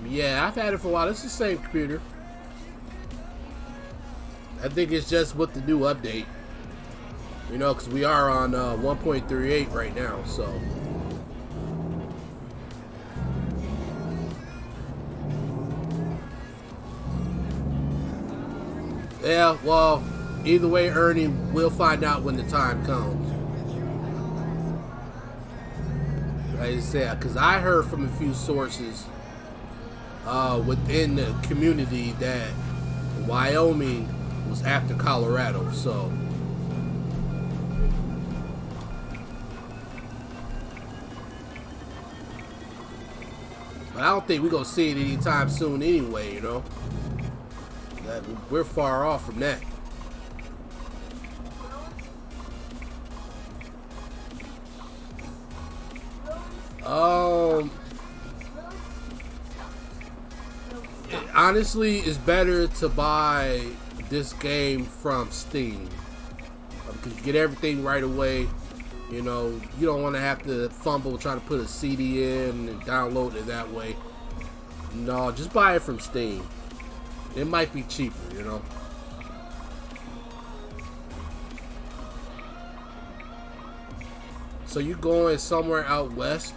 Yeah, I've had it for a while. It's the same computer. I think it's just with the new update. You know, because we are on 1.38 right now, so. Yeah, well, either way, Ernie, we'll find out when the time comes. Like I said, because I heard from a few sources within the community that Wyoming was after Colorado, so. But I don't think we're going to see it anytime soon anyway, you know. That we're far off from that. Honestly, it's better to buy this game from Steam. Because you get everything right away. You know, you don't want to have to fumble trying to put a CD in and download it that way. No, just buy it from Steam. It might be cheaper, you know. So you going somewhere out west?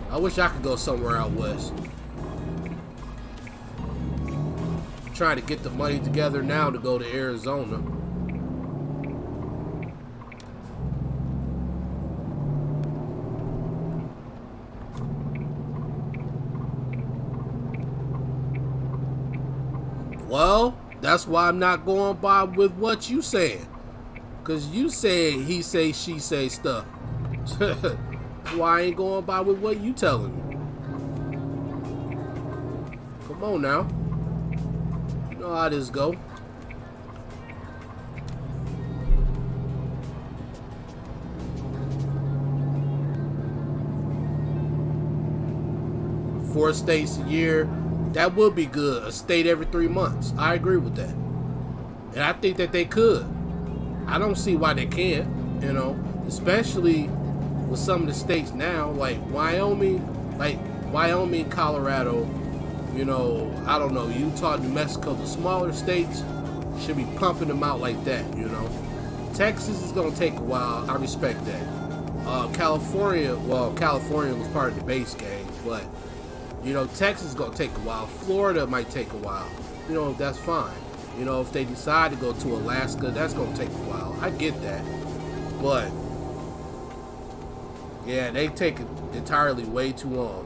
I wish I could go somewhere out west. I'm trying to get the money together now to go to Arizona. Well, that's why I'm not going by with what you saying. Because you said he say, she say stuff. Why I ain't going by with what you telling me? Come on now. You know how this go. 4 states a year, that would be good. A state every 3 months. I agree with that. And I think that they could. I don't see why they can't, you know, especially with some of the states now, like Wyoming, Colorado, you know, I don't know, Utah, New Mexico, the smaller states should be pumping them out like that, you know. Texas is going to take a while. I respect that. California was part of the base game, but, you know, Texas is going to take a while. Florida might take a while. You know, that's fine. You know, if they decide to go to Alaska, that's going to take a while. I get that. But, yeah, they take it entirely way too long.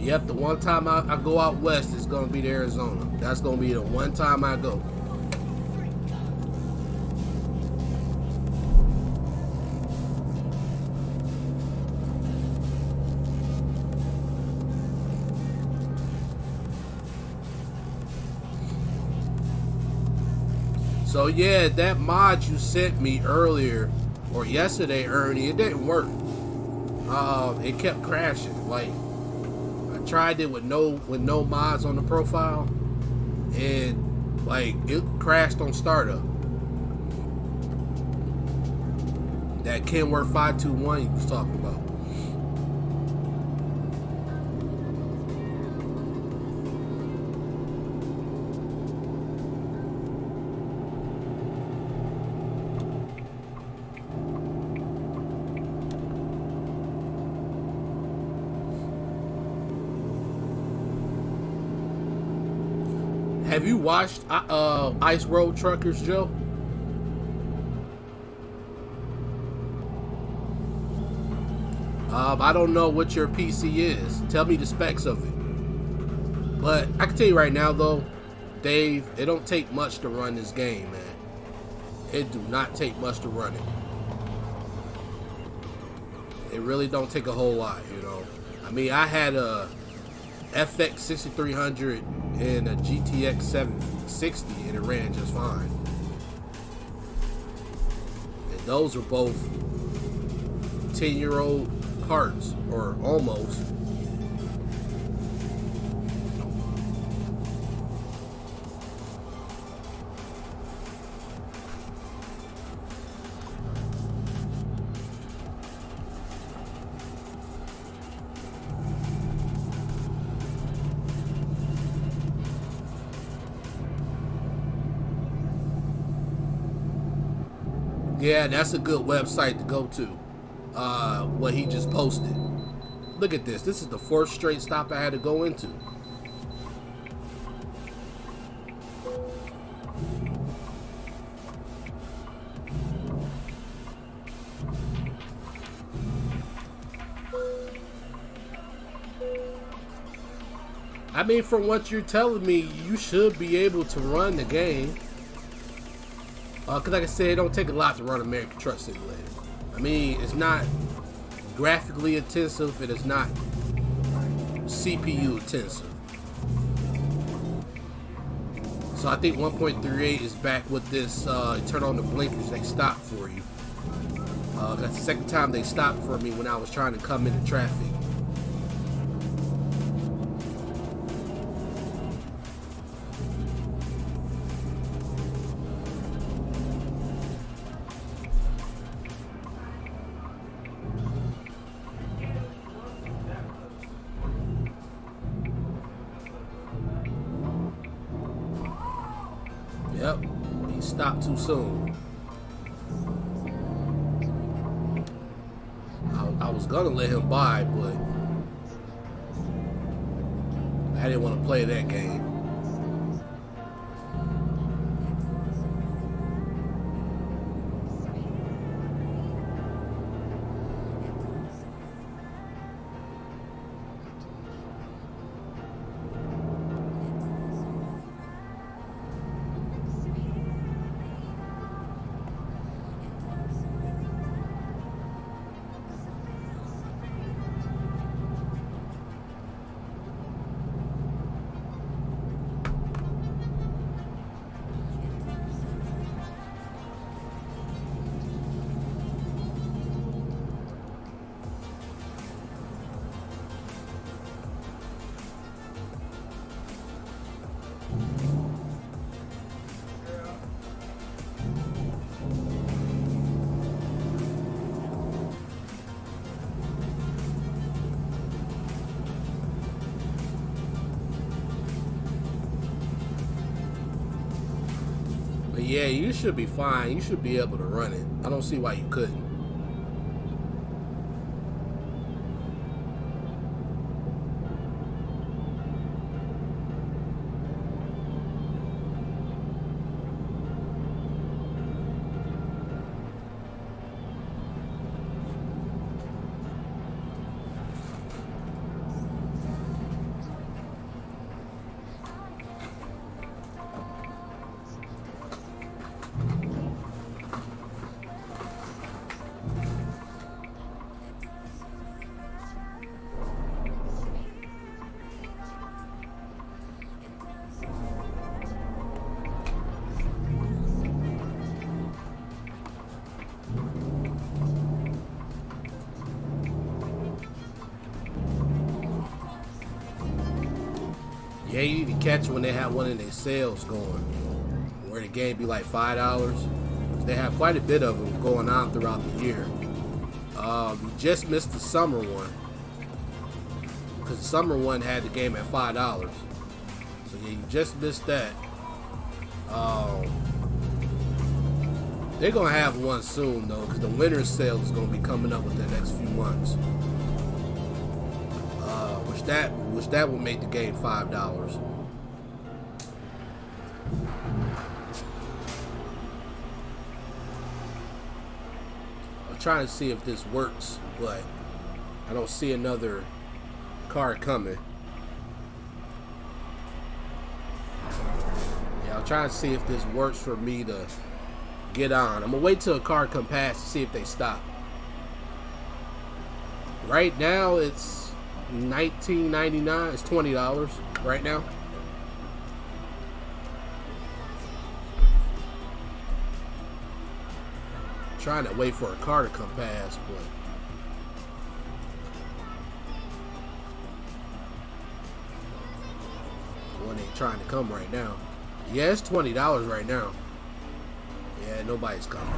Yep, the one time I go out west is going to be to Arizona. That's going to be the one time I go. So yeah, that mod you sent me earlier or yesterday, Ernie, it didn't work. It kept crashing. Like, tried it with no mods on the profile, and like it crashed on startup. That Kennewick 521 he was talking about. Have you watched Ice Road Truckers, Joe? I don't know what your PC is. Tell me the specs of it. But I can tell you right now, though, Dave, it don't take much to run this game, man. It do not take much to run it. It really don't take a whole lot, you know. I mean, I had a FX 6300 and a GTX 760, and it ran just fine. And those are both 10-year-old parts, or almost. Yeah, that's a good website to go to. What he just posted. Look at this. This is the 4th straight stop I had to go into. I mean, from what you're telling me, you should be able to run the game. Because like I said, it don't take a lot to run American Truck Simulator. I mean, it's not graphically intensive. It is not CPU intensive. So I think 1.38 is back with this, turn on the blinkers, they stop for you. That's the second time they stopped for me when I was trying to come into traffic. stop too soon. I was gonna let him buy, but I didn't want to play that game. Yeah, you should be fine. You should be able to run it. I don't see why you couldn't. Yeah, you need to catch when they have one of their sales going, where the game be like $5. They have quite a bit of them going on throughout the year. You just missed the summer one, because the summer one had the game at $5. So yeah, you just missed that. They're gonna have one soon though, because the winter sale is gonna be coming up within the next few months. Which that will make the game $5. I'm trying to see if this works, but I don't see another car coming. Yeah, I'm trying to see if this works for me to get on. I'm gonna wait till a car come past to see if they stop. Right now it's $19.99. It's $20 right now. Trying to wait for a car to come past, but one ain't trying to come right now. Yeah, it's $20 right now. Yeah, nobody's coming.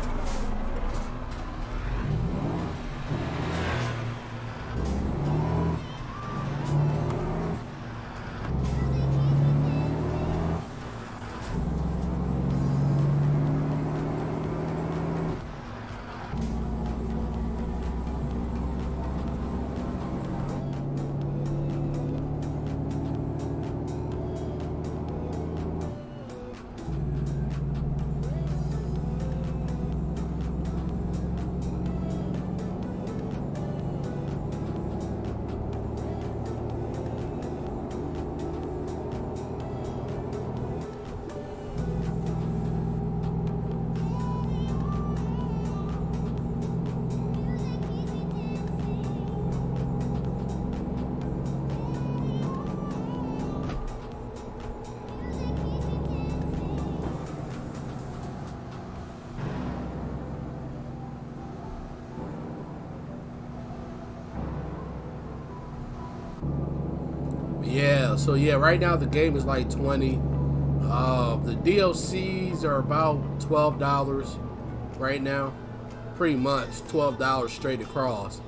Yeah, so yeah, right now the game is like $20. The DLCs are about $12 right now. Pretty much $12 straight across.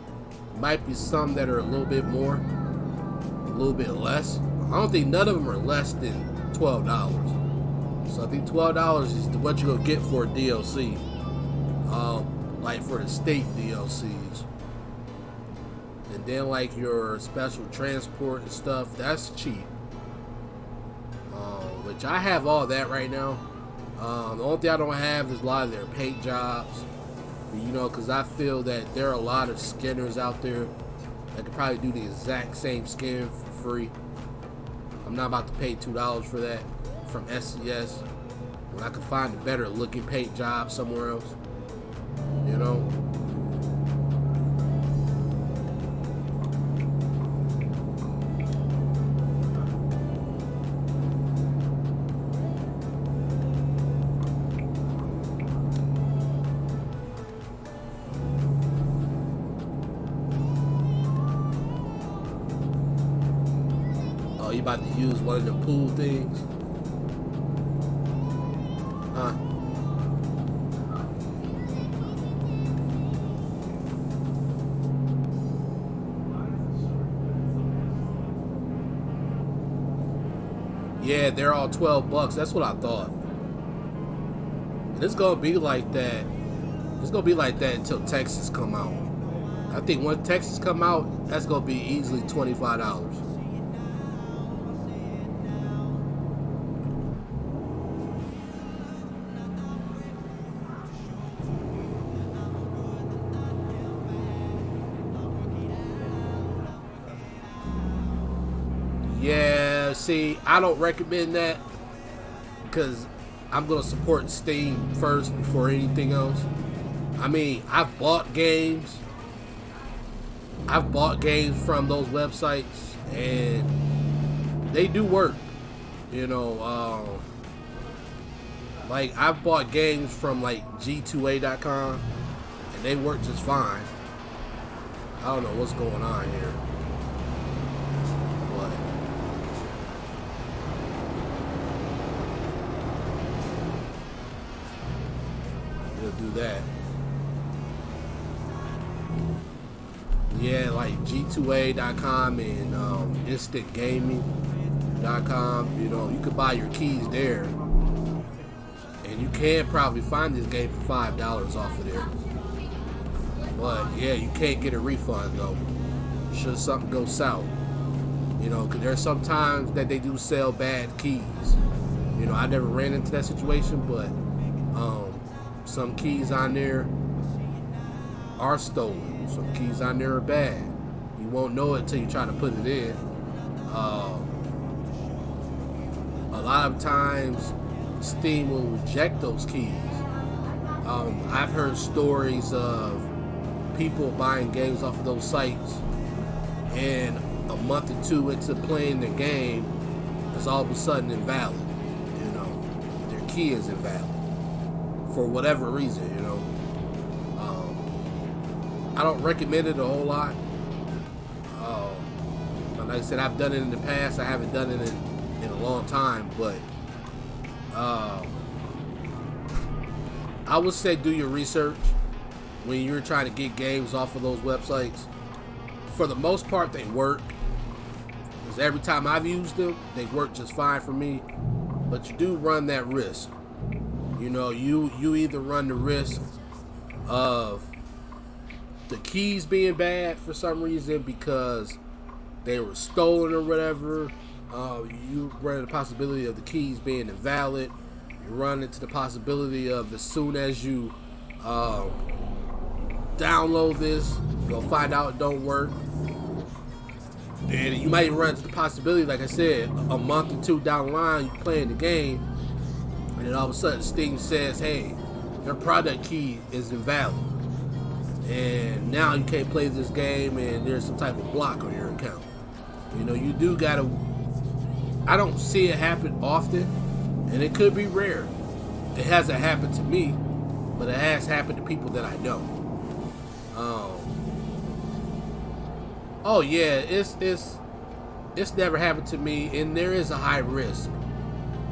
Might be some that are a little bit more, a little bit less. I don't think none of them are less than $12. So I think $12 is what you're gonna get for a DLC. Like for the state DLCs. And then like your special transport and stuff, that's cheap. Which I have all that right now. The only thing I don't have is a lot of their paint jobs. You know, because I feel that there are a lot of skinners out there that could probably do the exact same skin for free. I'm not about to pay $2 for that from SCS when I could find a better looking paint job somewhere else. You know? You about to use one of them pool things? Huh? Yeah, they're all $12. That's what I thought. And it's gonna be like that. It's gonna be like that until Texas come out. I think when Texas come out, that's gonna be easily $25. Yeah, see, I don't recommend that because I'm going to support Steam first before anything else. I mean, I've bought games. I've bought games from those websites and they do work. You know, like I've bought games from like G2A.com and they work just fine. I don't know what's going on here. Do that. Yeah, like G2A.com and InstantGaming.com. You know, you could buy your keys there, and you can probably find this game for $5 off of there. But yeah, you can't get a refund though. Should something go south, you know, because there's sometimes that they do sell bad keys. You know, I never ran into that situation, but some keys on there are stolen. Some keys on there are bad. You won't know it until you try to put it in. A lot of times, Steam will reject those keys. I've heard stories of people buying games off of those sites, and a month or two into playing the game, it's all of a sudden invalid. You know, their key is invalid. For whatever reason, you know. I don't recommend it a whole lot. Like I said, I've done it in the past. I haven't done it in a long time, but I would say do your research when you're trying to get games off of those websites. For the most part, they work. Because every time I've used them, they work just fine for me. But you do run that risk. You know, you either run the risk of the keys being bad for some reason because they were stolen or whatever. You run the possibility of the keys being invalid. You run into the possibility of as soon as you download this, you'll find out it don't work. And you might run into the possibility, like I said, a month or two down the line, you're playing the game, and then all of a sudden Steam says, hey, your product key is invalid. And now you can't play this game and there's some type of block on your account. You know, you do gotta, I don't see it happen often, and it could be rare. It hasn't happened to me, but it has happened to people that I know. Oh yeah, it's never happened to me, and there is a high risk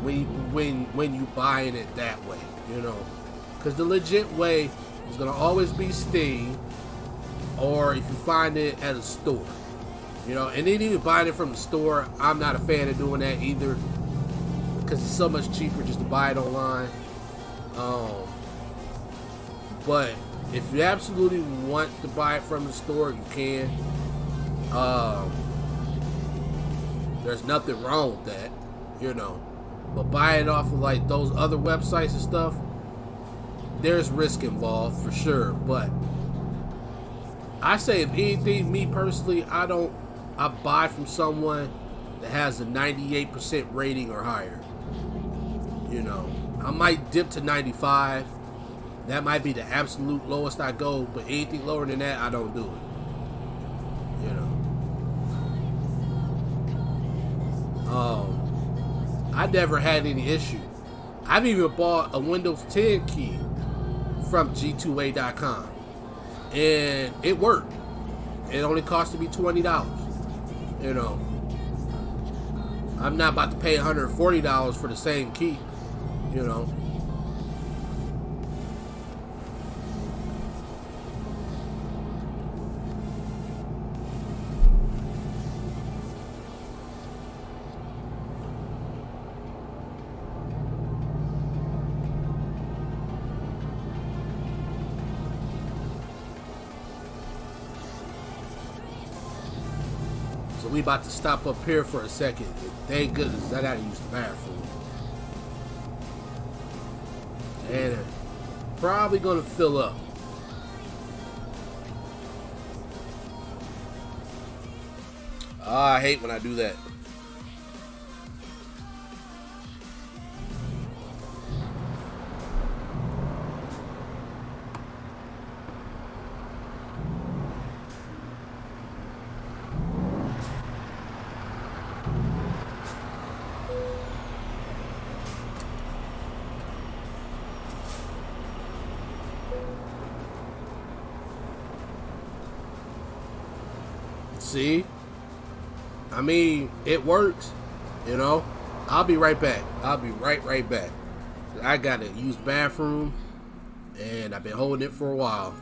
when you buying it that way, you know, because the legit way is gonna always be Steam, or if you find it at a store, you know. And then even buying it from the store, I'm not a fan of doing that either, because it's so much cheaper just to buy it online. But if you absolutely want to buy it from the store, you can. There's nothing wrong with that, you know. But buying off of like those other websites and stuff, there's risk involved for sure. But I say, if anything, me personally, I buy from someone that has a 98% rating or higher. You know, I might dip to 95. That might be the absolute lowest I go, but anything lower than that, I don't do it. You know. I never had any issue. I've even bought a Windows 10 key from G2A.com, and it worked. It only costed me $20. You know, I'm not about to pay $140 for the same key. You know. So we about to stop up here for a second. Thank goodness I gotta use the bathroom. And probably gonna fill up. Oh, I hate when I do that. See? I mean, it works, you know. I'll be right back. I'll be right back. I gotta use the bathroom, and I've been holding it for a while.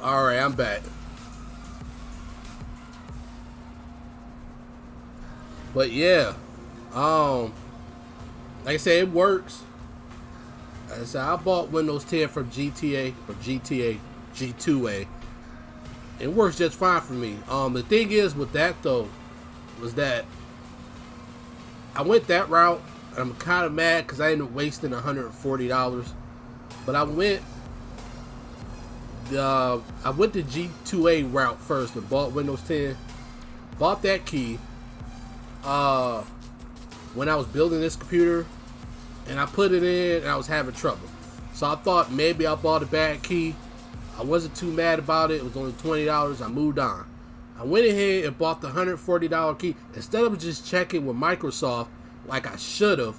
Alright, I'm back. But yeah, like I said, it works. Like I said, I bought Windows 10 from G2A. It works just fine for me. The thing is with that though, was that I went that route. I'm kind of mad because I ended up wasting $140. But I went the G2A route first and bought Windows 10. Bought that key when I was building this computer, and I put it in and I was having trouble. So I thought maybe I bought a bad key. I wasn't too mad about it. It was only $20. I moved on. I went ahead and bought the $140 key. Instead of just checking with Microsoft like I should have,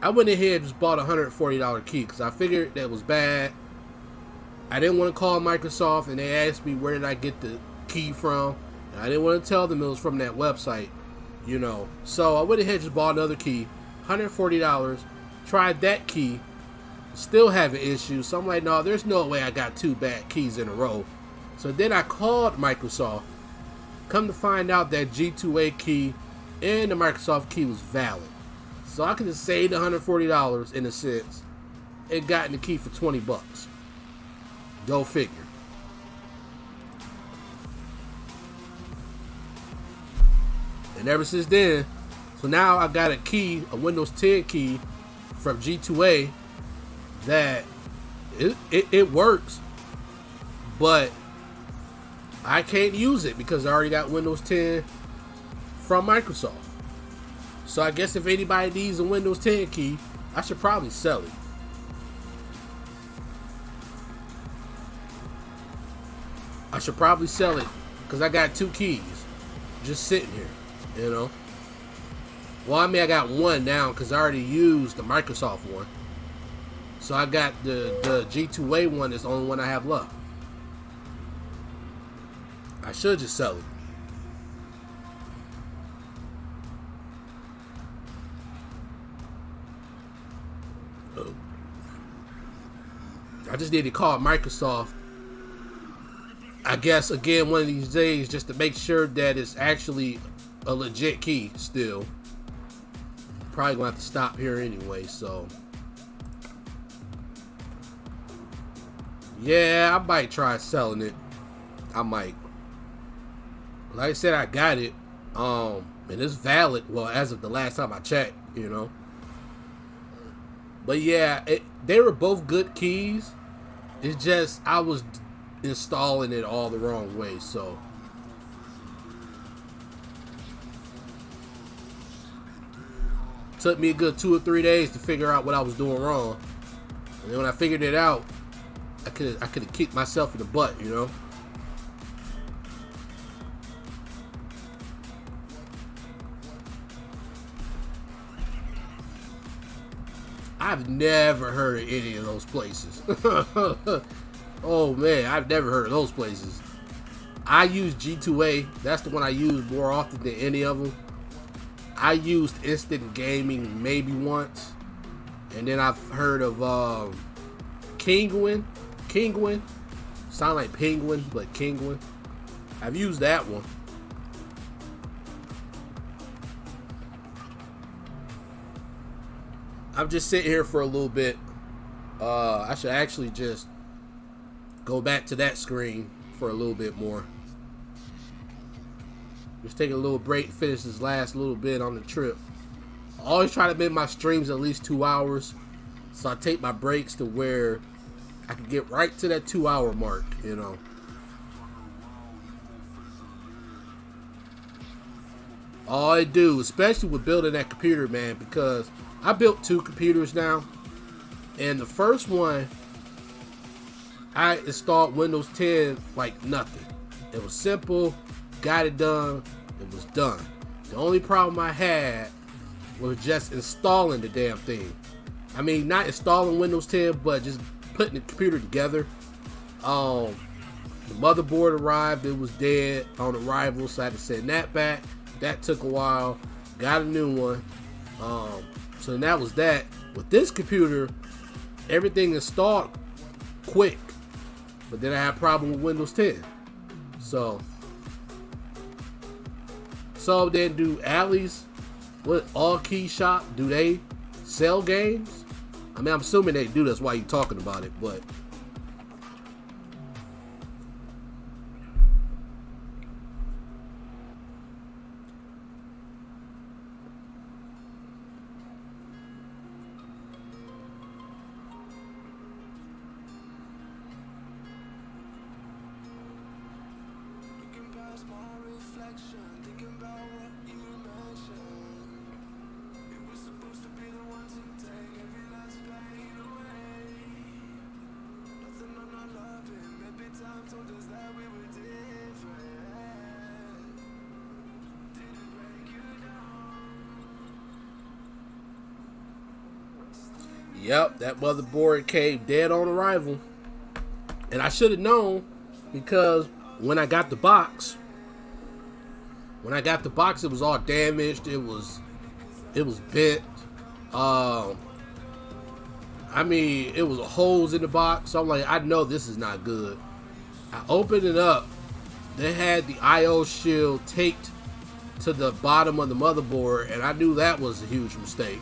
I went ahead and just bought a $140 key because I figured that was bad. I didn't want to call Microsoft and they asked me where did I get the key from. And I didn't want to tell them it was from that website, you know. So I went ahead and just bought another key, $140. Tried that key, still having issues. So I'm like, no, there's no way I got two bad keys in a row. So then I called Microsoft. Come to find out that G2A key and the Microsoft key was valid. So I could have saved $140 in a sense. and gotten the key for 20 bucks. Go figure. And ever since then, so now I got a key, a Windows 10 key from G2A that it works, but I can't use it because I already got Windows 10 from Microsoft. So I guess if anybody needs a Windows 10 key, I should probably sell it. I should probably sell it because I got 2 keys just sitting here, you know. Well, I mean, I got one now because I already used the Microsoft one. So I got the G2A one is the only one I have left. I should just sell it. I just need to call Microsoft, I guess, again one of these days just to make sure that it's actually a legit key still. Probably gonna have to stop here anyway, so yeah, I might try selling it. I might. Like I said, I got it, and it's valid. Well, as of the last time I checked, you know. But yeah, they were both good keys. It's just I was installing it all the wrong way, so. Took me a good 2 or 3 days to figure out what I was doing wrong. And then when I figured it out, I could have kicked myself in the butt, you know. I've never heard of any of those places. Oh man, I've never heard of those places. I use G2A. That's the one I use more often than any of them. I used Instant Gaming maybe once. And then I've heard of Kennewick. Sound like penguin, but Kennewick. I've used that one. I'm just sitting here for a little bit. I should actually just go back to that screen for a little bit more. Just take a little break, finish this last little bit on the trip. I always try to make my streams at least 2 hours. So I take my breaks to where I can get right to that 2-hour mark, you know. All I do, especially with building that computer, man, because I built 2 computers now. And the first one, I installed Windows 10 like nothing. It was simple, got it done, it was done. The only problem I had was just installing the damn thing. I mean, not installing Windows 10, but just putting the computer together. The motherboard arrived, it was dead on arrival, so I had to send that back. That took a while. Got a new one. So that was that. With this computer, everything installed quick. But then I had a problem with Windows 10. So then do Alley's, what, All Key Shop, do they sell games? I mean, I'm assuming they do, that's why you're talking about it, but yep, that motherboard came dead on arrival. And I should have known, because when I got the box, it was all damaged. It was bent. I mean, it was holes in the box. So I'm like, I know this is not good. I opened it up. They had the I/O shield taped to the bottom of the motherboard, and I knew that was a huge mistake.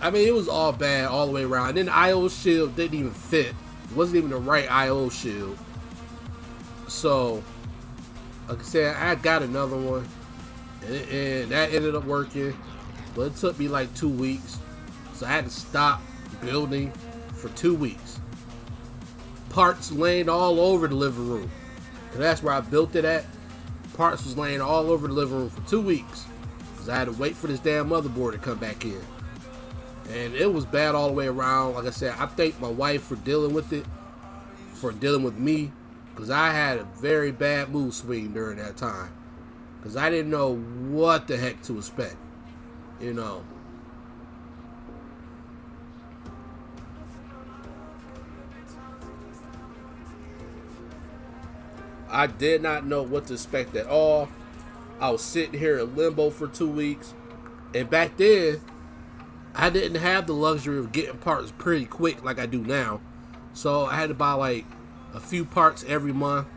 I mean, it was all bad all the way around. And then the I/O shield didn't even fit. It wasn't even the right I/O shield. So, like I said, I got another one, and that ended up working. But it took me like 2 weeks, so I had to stop building for 2 weeks. Parts laying all over the living room, 'cause that's where I built it at. Parts was laying all over the living room for 2 weeks, 'cause I had to wait for this damn motherboard to come back in. And it was bad all the way around. Like I said, I thank my wife for dealing with it, for dealing with me, because I had a very bad mood swing during that time, because I didn't know what the heck to expect, you know. I did not know what to expect at all. I was sitting here in limbo for 2 weeks, and back then, I didn't have the luxury of getting parts pretty quick like I do now. So I had to buy like a few parts every month,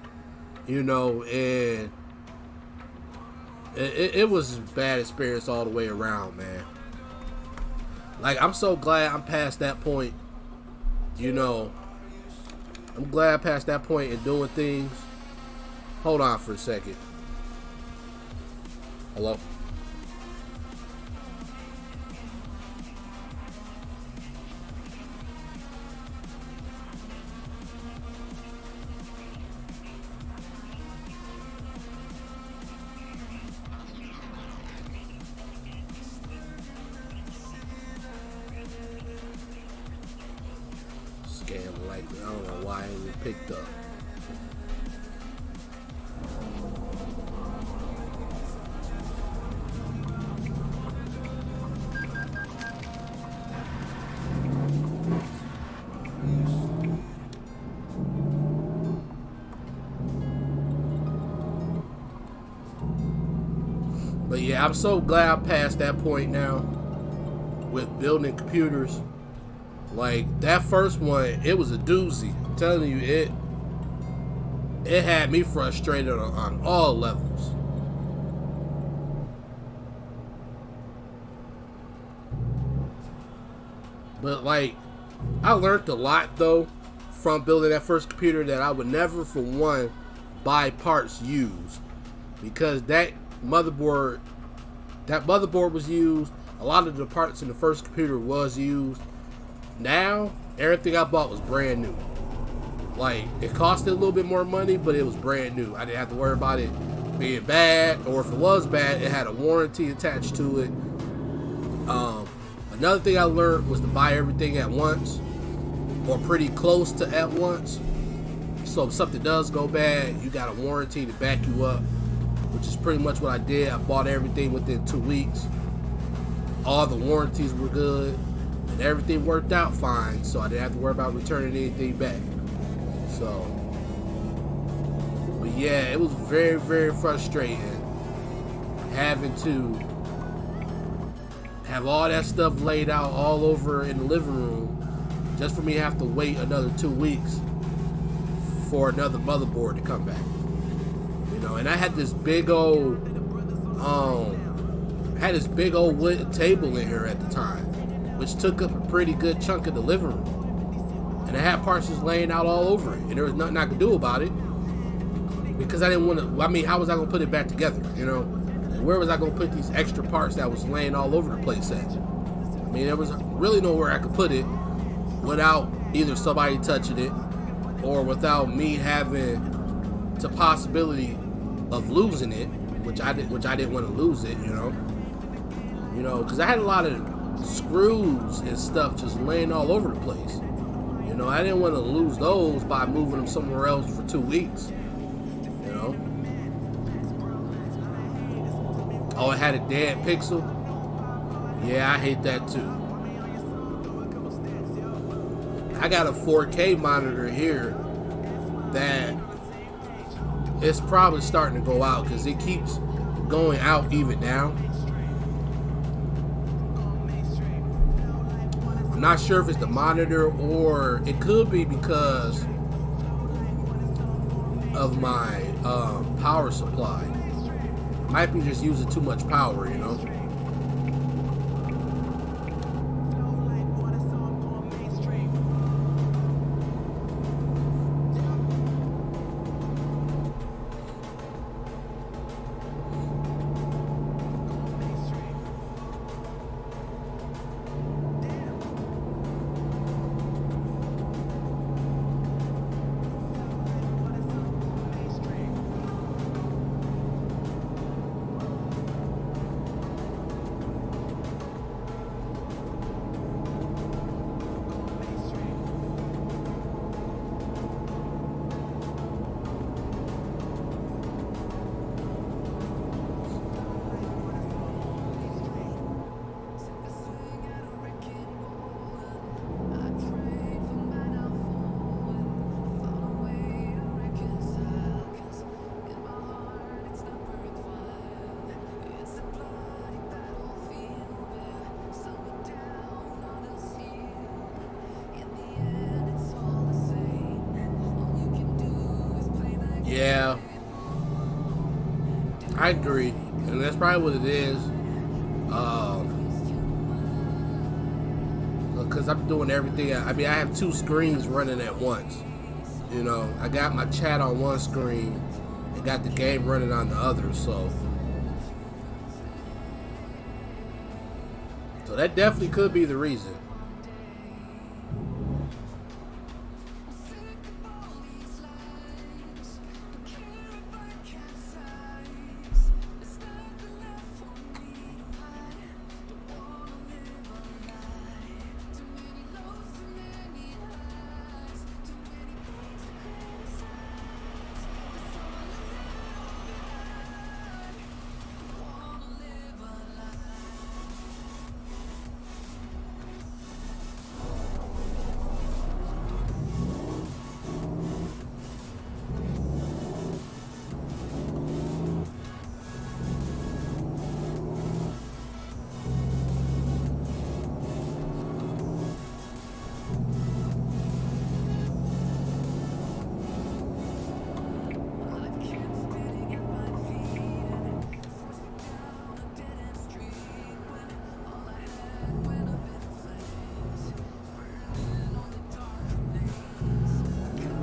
you know, and it was a bad experience all the way around, man. Like, I'm so glad I'm past that point, you know. I'm glad I'm past that point in doing things. Hold on for a second. Hello? Scam like, I don't know why it was picked up. But yeah, I'm so glad I'm past that point now with building computers. Like, that first one, it was a doozy. I'm telling you, it had me frustrated on all levels. But like, I learned a lot though from building that first computer, that I would never for one buy parts used, because that motherboard was used. A lot of the parts in the first computer was used. Now everything I bought was brand new. Like, it costed a little bit more money, but it was brand new. I didn't have to worry about it being bad, or if it was bad, it had a warranty attached to it. Another thing I learned was to buy everything at once, or pretty close to at once. So if something does go bad, you got a warranty to back you up, which is pretty much what I did. I bought everything within 2 weeks. All the warranties were good, and everything worked out fine, so I didn't have to worry about returning anything back. So, but yeah, it was very, very frustrating having to have all that stuff laid out all over in the living room, just for me to have to wait another 2 weeks for another motherboard to come back. You know, and I had this big old wood table in here at the time, which took up a pretty good chunk of the living room. And I had parts just laying out all over it, and there was nothing I could do about it, because I didn't want to. I mean, how was I going to put it back together, you know? And where was I going to put these extra parts that was laying all over the place at? I mean, there was really nowhere I could put it without either somebody touching it, or without me having the possibility of losing it, which I didn't want to lose it, you know, because I had a lot of screws and stuff just laying all over the place. You know, I didn't want to lose those by moving them somewhere else for 2 weeks. You know. Oh, it had a dead pixel. Yeah, I hate that too. I got a 4K monitor here that it's probably starting to go out, because it keeps going out even now. I'm not sure if it's the monitor, or it could be because of my power supply. Might be just using too much power, you know. agree, and that's probably what it is. Because I'm doing everything. I mean, I have two screens running at once. You know, I got my chat on one screen and got the game running on the other. So that definitely could be the reason.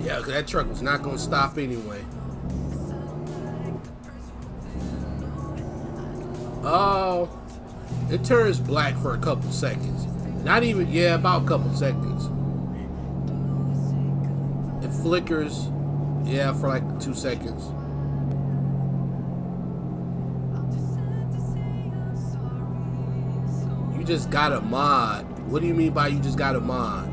Yeah, because that truck was not going to stop anyway. Oh, it turns black for a couple seconds. Not even, yeah, about a couple seconds. It flickers, yeah, for like 2 seconds. You just got a mod. What do you mean by you just got a mod?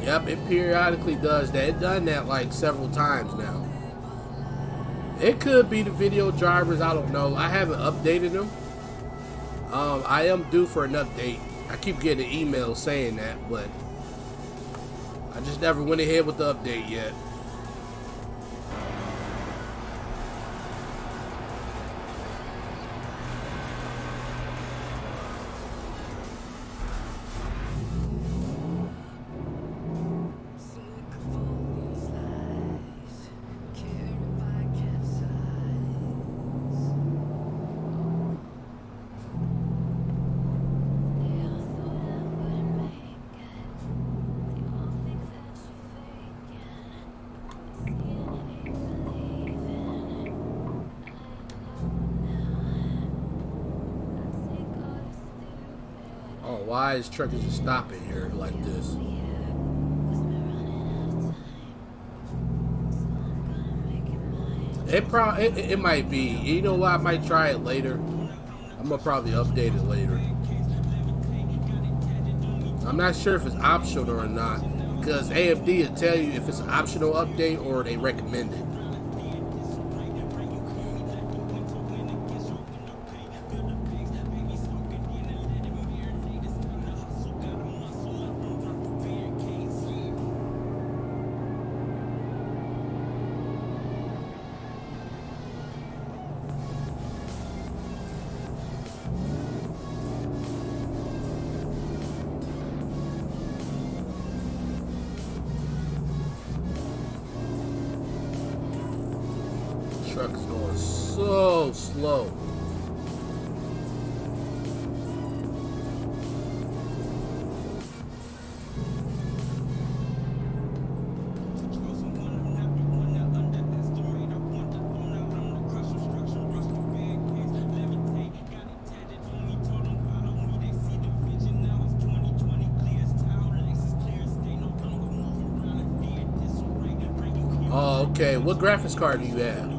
Yep, it periodically does that. It done that like several times now. It could be the video drivers, I don't know. I haven't updated them. I am due for an update. I keep getting an email saying that, but I just never went ahead with the update yet. Why is truck just stopping here like this? It might be. You know what? I might try it later. I'm gonna probably update it later. I'm not sure if it's optional or not, because AMD will tell you if it's an optional update or they recommend it. Truck is going so slow. Oh, okay. What graphics card do you have?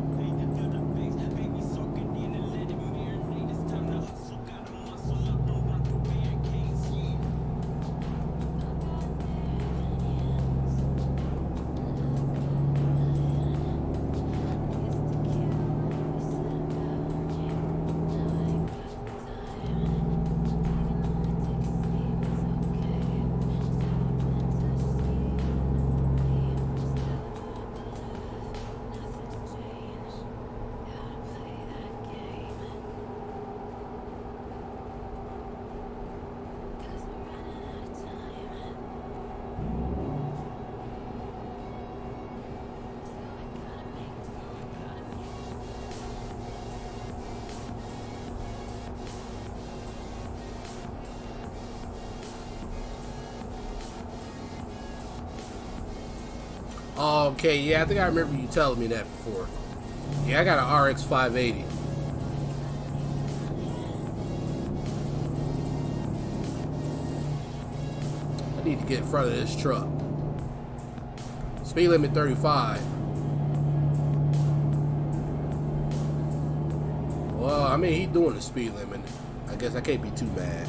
Okay, yeah, I think I remember you telling me that before. Yeah, I got an RX 580. I need to get in front of this truck. Speed limit 35. Well, I mean, he's doing the speed limit. I guess I can't be too mad.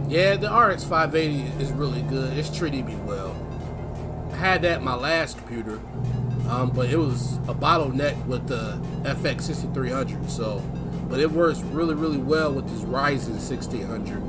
Yeah, the RX 580 is really good. It's treating me well. I had that in my last computer, but it was a bottleneck with the FX 6300. So, but it works really, really well with this Ryzen 1600.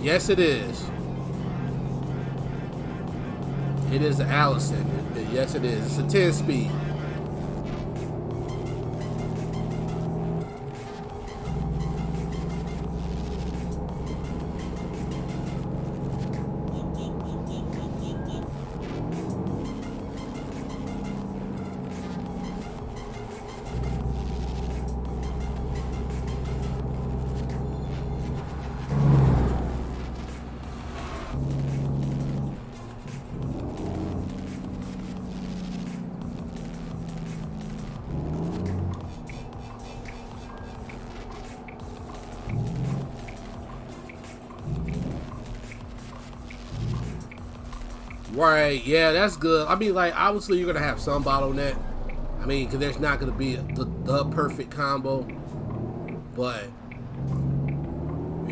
Yes, it is. It is an Allison. Yes, it is. It's a 10-speed. Right, yeah, that's good. I mean, like, obviously you're going to have some bottleneck. I mean, because there's not going to be the perfect combo. But,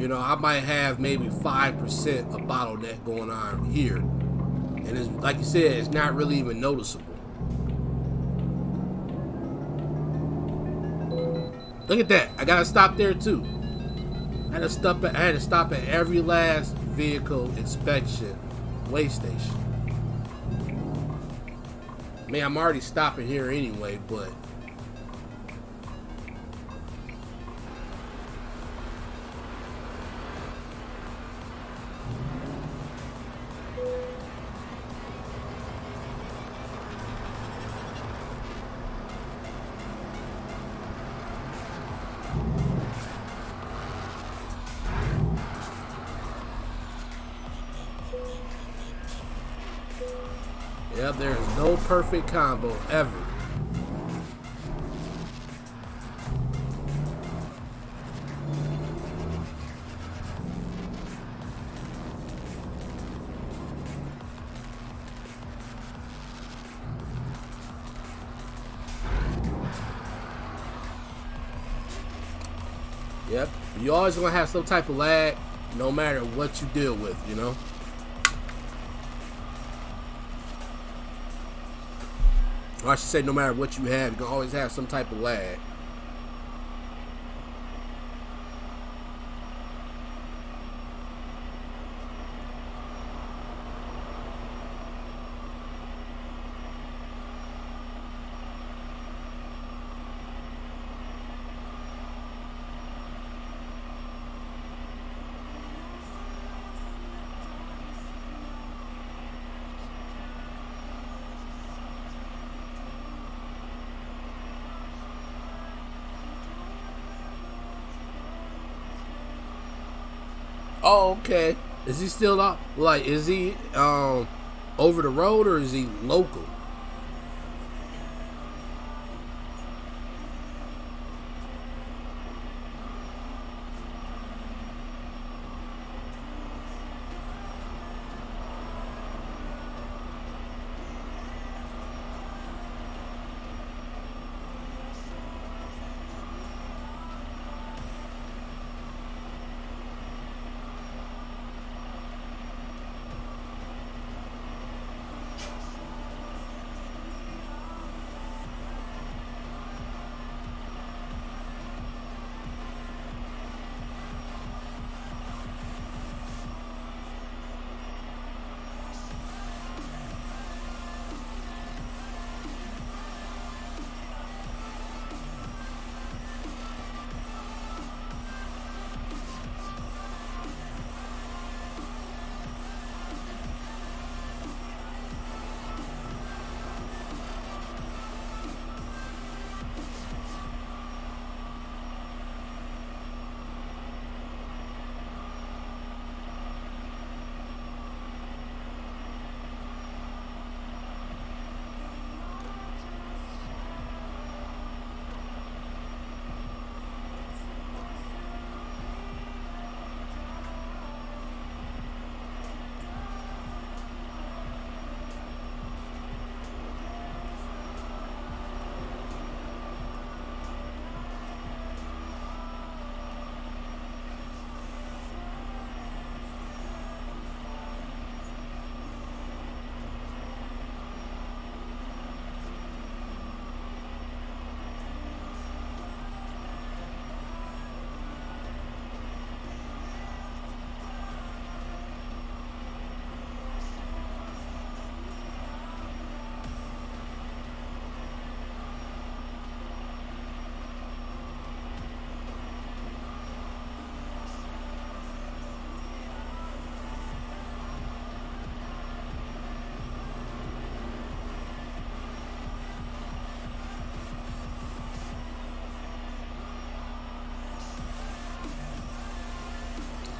you know, I might have maybe 5% of bottleneck going on here. And it's, like you said, it's not really even noticeable. Look at that. I got to stop there, too. I had to stop at every last vehicle inspection way station. I mean, I'm already stopping here anyway, but yep, there is no perfect combo ever. Yep, you always gonna have some type of lag, no matter what you deal with, you know. Or I should say, no matter what you have, you can always have some type of lag. Oh, okay. Is he still up? Like, is he over the road or is he local?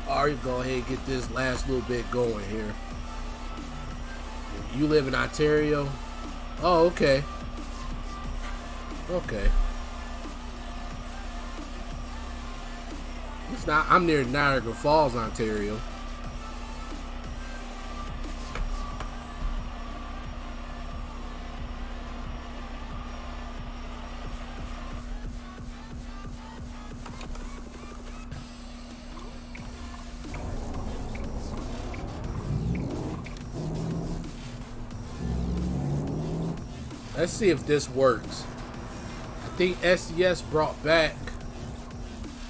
Alright, go ahead and get this last little bit going here. You live in Ontario? Oh, okay. Okay. It's not. I'm near Niagara Falls, Ontario. Let's see if this works. I think SDS brought back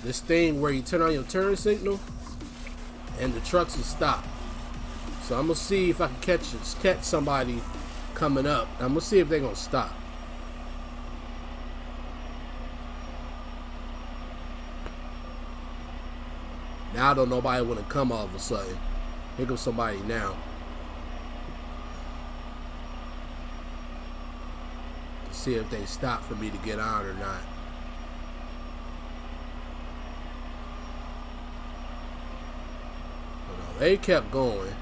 this thing where you turn on your turn signal and the trucks will stop. So I'm gonna see if I can catch somebody coming up. I'm gonna see if they're gonna stop. Now I don't know nobody wanna come all of a sudden. Here goes somebody now. See if they stop for me to get on or not. But no, they kept going.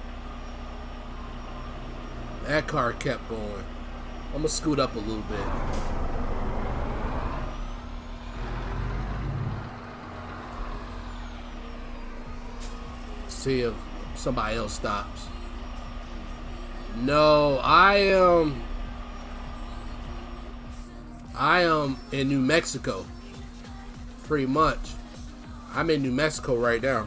That car kept going. I'm gonna scoot up a little bit. See if somebody else stops. No, I am in New Mexico, pretty much. I'm in New Mexico right now.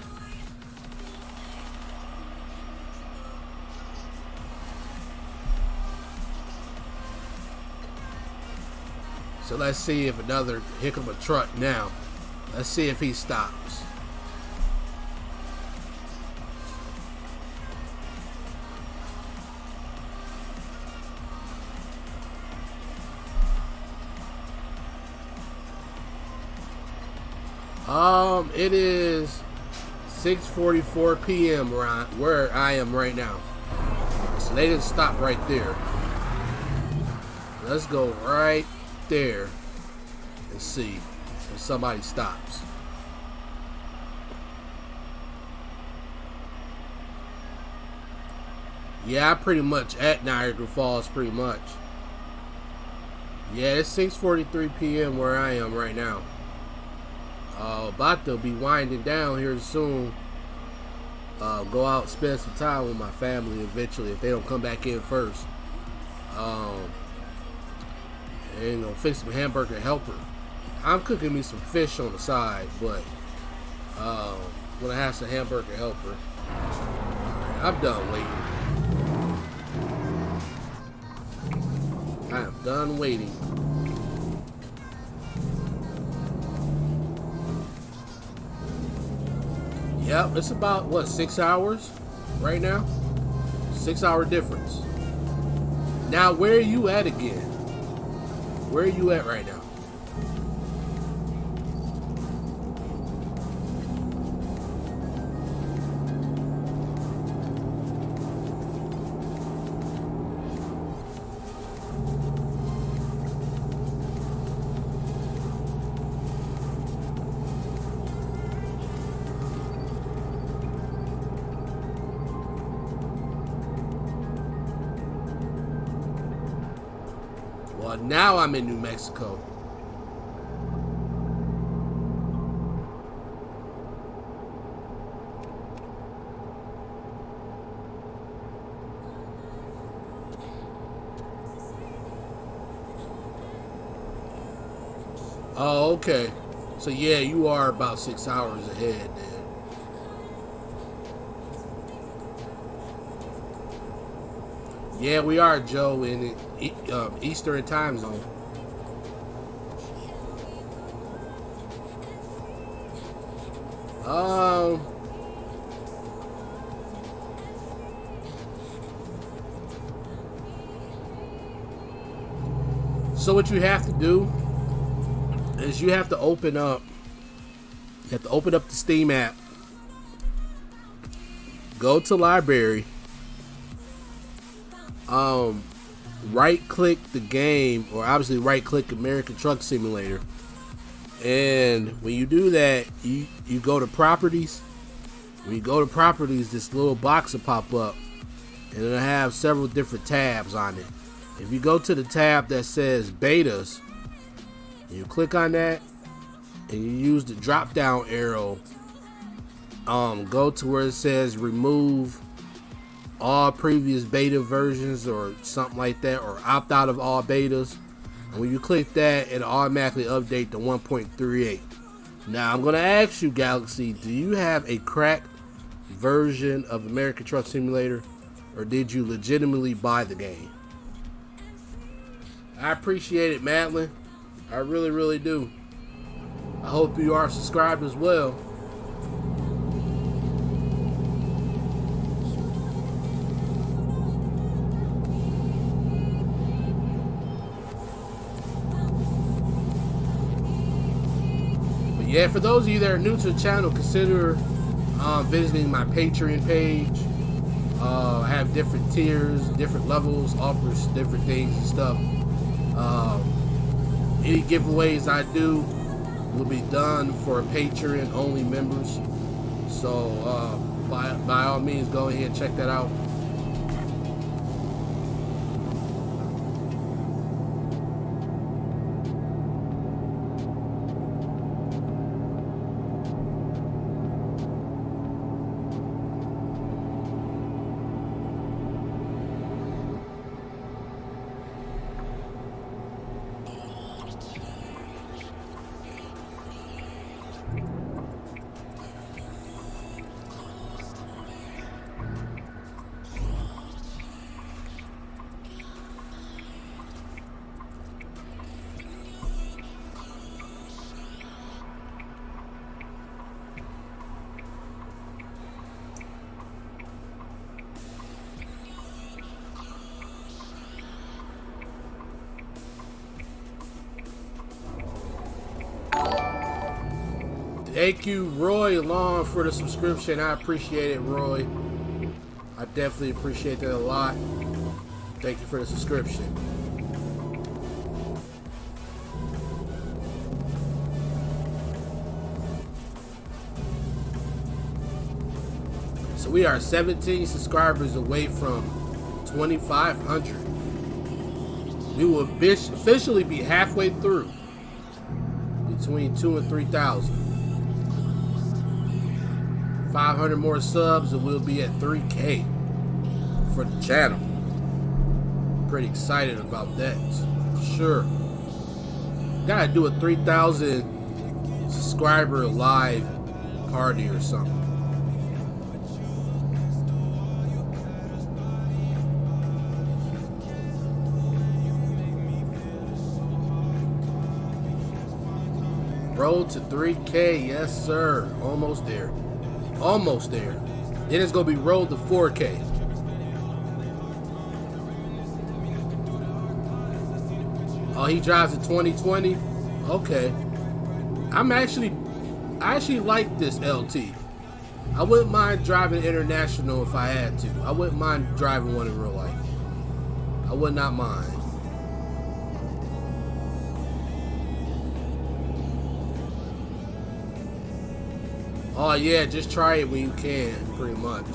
So let's see if another, here comes a truck now. Let's see if he stops. It is 6:44 p.m. where I am right now. So they didn't stop right there. Let's go right there and see if somebody stops. Yeah, I'm pretty much at Niagara Falls, pretty much. Yeah, it's 6:43 p.m. where I am right now. About to be winding down here soon. Go out, spend some time with my family eventually if they don't come back in first. And gonna fix some hamburger helper. I'm cooking me some fish on the side, but gonna have some hamburger helper. Alright, I'm done waiting. I am done waiting. Yep, it's about, what, 6 hours right now? 6 hour difference. Now, where are you at again? Where are you at right now? Well, now I'm in New Mexico. Oh, okay. So yeah, you are about 6 hours ahead then. Yeah, we are, Joe, in Eastern time zone. So what you have to do is you have to open up. You have to open up the Steam app. Go to library. Right click the game, or obviously right click American Truck Simulator, and when you do that, you go to properties, When you go to properties, this little box will pop up, and it'll have several different tabs on it. If you go to the tab that says betas, and you click on that, and you use the drop down arrow, go to where it says remove all previous beta versions or something like that, or opt out of all betas. And when you click that, it'll automatically update to 1.38. Now I'm gonna ask you, Galaxy, do you have a cracked version of American Truck Simulator, or did you legitimately buy the game? I appreciate it, Madeline. I really, really do. I hope you are subscribed as well. But yeah, for those of you that are new to the channel, consider visiting my Patreon page. I have different tiers, different levels, offers different things and stuff. Any giveaways I do will be done for Patreon only members. So by all means, go ahead and check that out. Thank you, Roy Long, for the subscription. I appreciate it, Roy. I definitely appreciate that a lot. Thank you for the subscription. So we are 17 subscribers away from 2,500. We will officially be halfway through, between 2,000 and 3,000. 500 more subs and we'll be at 3K for the channel. Pretty excited about that. Sure. Gotta do a 3,000 subscriber live party or something. Road to 3K, yes sir. Almost there. Almost there. Then it's gonna be rolled to 4K. Oh, he drives a 2020? Okay. I actually like this LT. I wouldn't mind driving international if I had to. I wouldn't mind driving one in real life. I would not mind. Oh yeah, just try it when you can, pretty much.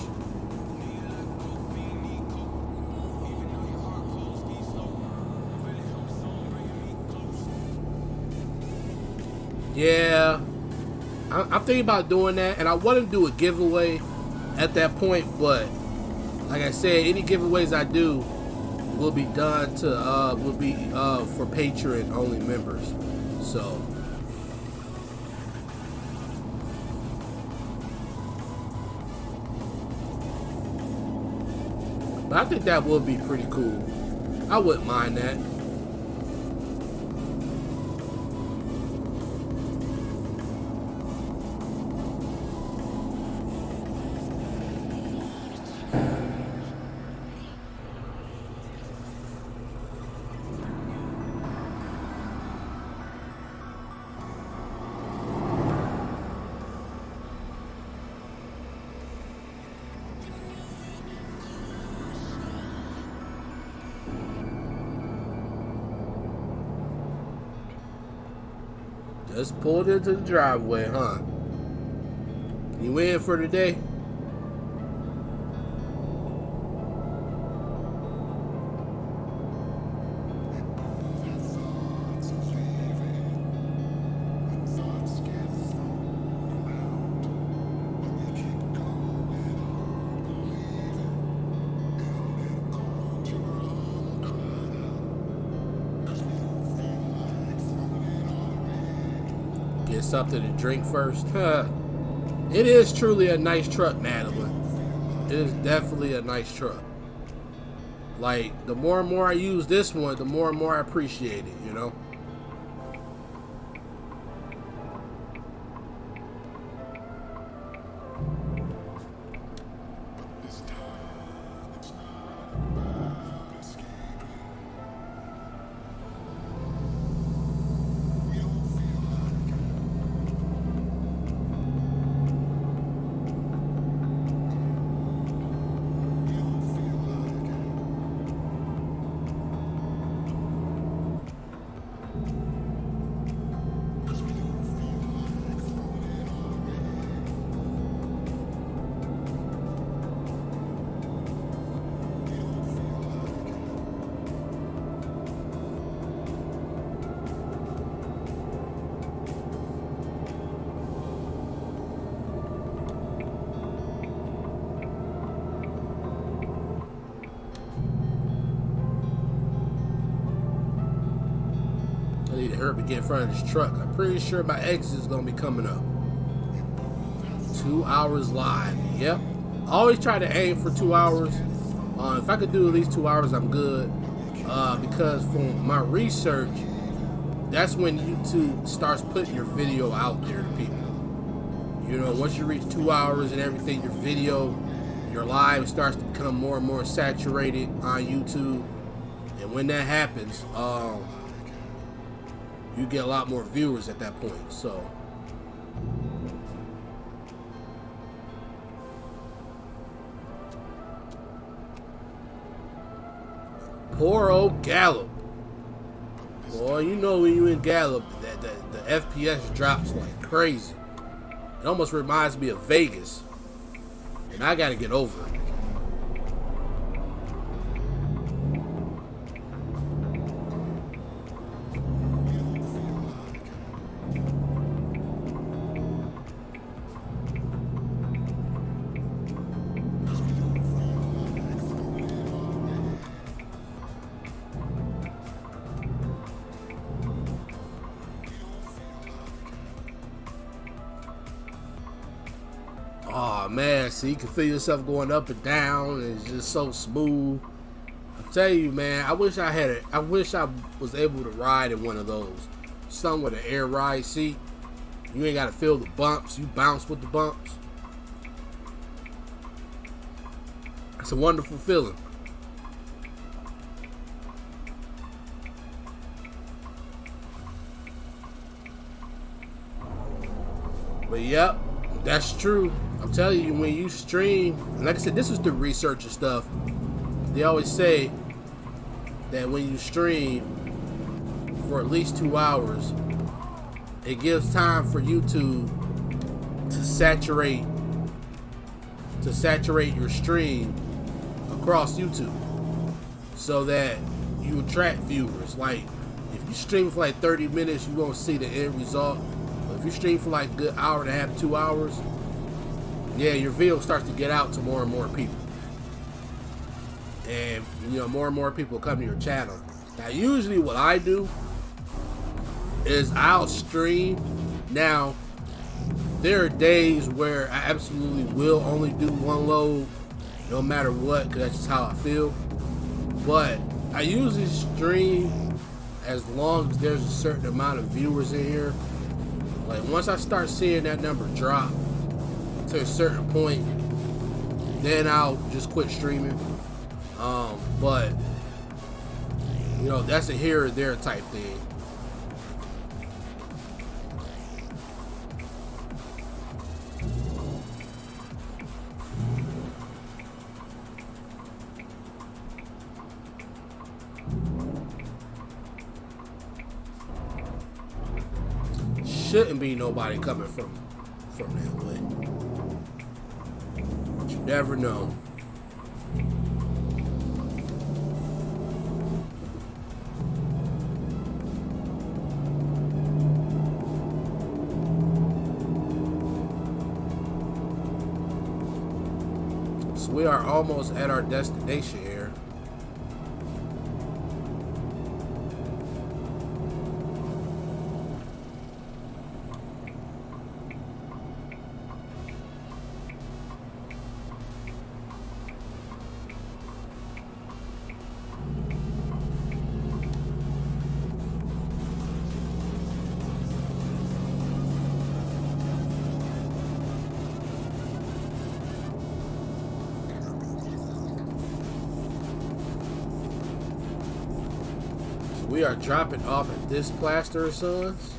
Yeah, I'm thinking about doing that, and I want to do a giveaway at that point, but like I said, any giveaways I do will be done to for Patreon only members. So but I think that would be pretty cool. I wouldn't mind that. Just pulled into the driveway, huh? You in for today? Get something to drink first. It is truly a nice truck, Madeline. It is definitely a nice truck. Like, the more and more I use this one, the more and more I appreciate it, you know? I need to hurry up and get in front of this truck. I'm pretty sure my exit is going to be coming up. 2 hours live. Yep. I always try to aim for 2 hours. If I could do at least 2 hours, I'm good. Because from my research, that's when YouTube starts putting your video out there to people. You know, once you reach 2 hours and everything, your video, your live starts to become more and more saturated on YouTube. And when that happens, you get a lot more viewers at that point. So poor old Gallup. Boy, you know when you in Gallup, the FPS drops like crazy. It almost reminds me of Vegas. And I gotta get over it. Oh man, see, you can feel yourself going up and down, and it's just so smooth. I tell you, man, I wish I was able to ride in one of those. Some with an air ride seat. You ain't gotta feel the bumps, you bounce with the bumps. It's a wonderful feeling. But yep, that's true. I'm telling you, when you stream, like I said, this is the researcher stuff. They always say that when you stream for at least 2 hours, it gives time for YouTube to saturate your stream across YouTube, so that you attract viewers. Like, if you stream for like 30 minutes, you won't see the end result. But if you stream for like a good hour and a half, 2 hours, yeah, your video starts to get out to more and more people. And, you know, more and more people come to your channel. Now, usually what I do is I'll stream. Now, there are days where I absolutely will only do one load, no matter what, because that's just how I feel. But I usually stream as long as there's a certain amount of viewers in here. Like, once I start seeing that number drop to a certain point, then I'll just quit streaming. But you know, that's a here or there type thing. Shouldn't be nobody coming from that way. But you never know. So we are almost at our destination here. We are dropping off at this Plaster Sons.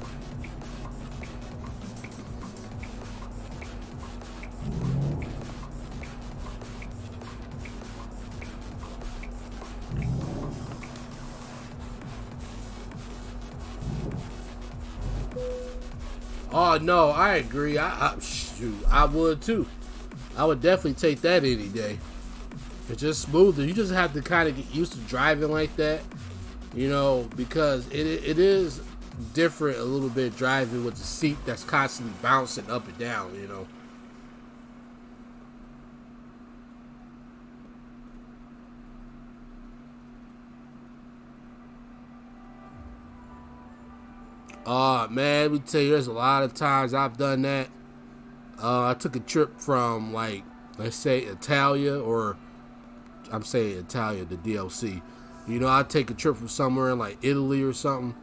Oh no, I agree. Shoot, I would too. I would definitely take that any day. It's just smoother. You just have to kind of get used to driving like that, you know, because it is different a little bit driving with the seat that's constantly bouncing up and down, you know. Man, let me tell you, there's a lot of times I've done that. I took a trip from, like, let's say Italia, or I'm saying Italia, the DLC. You know, I take a trip from somewhere in like Italy or something,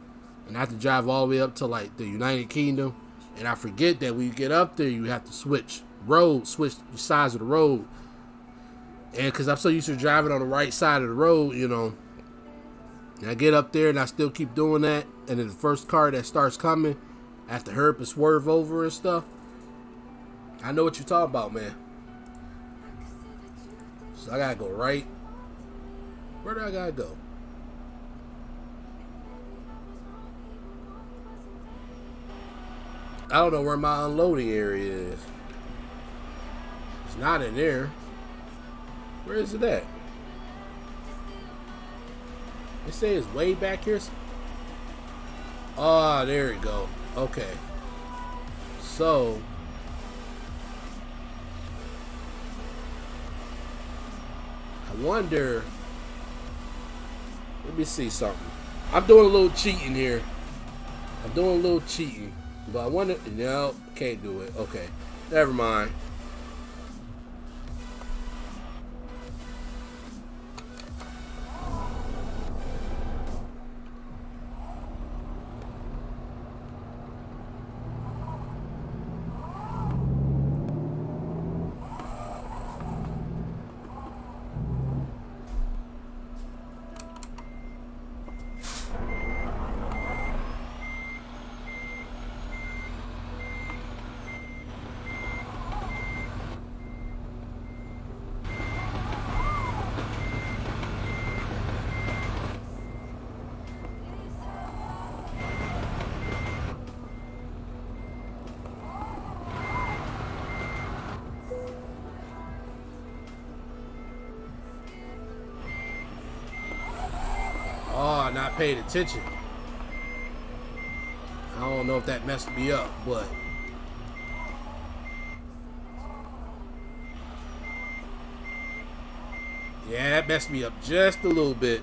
and I have to drive all the way up to like the United Kingdom, and I forget that when you get up there, you have to switch the sides of the road. And because I'm so used to driving on the right side of the road, you know, and I get up there and I still keep doing that, and then the first car that starts coming, I have to hurry up and swerve over and stuff. I know what you're talking about, man. So I gotta go right. Where do I gotta go? I don't know where my unloading area is. It's not in there. Where is it at? They say it's way back here. Oh, there we go. Okay. So I wonder. Let me see something. I'm doing a little cheating here. But I wonder. No, can't do it. Okay. Never mind. Oh, not paying attention. I don't know if that messed me up, but yeah, that messed me up just a little bit.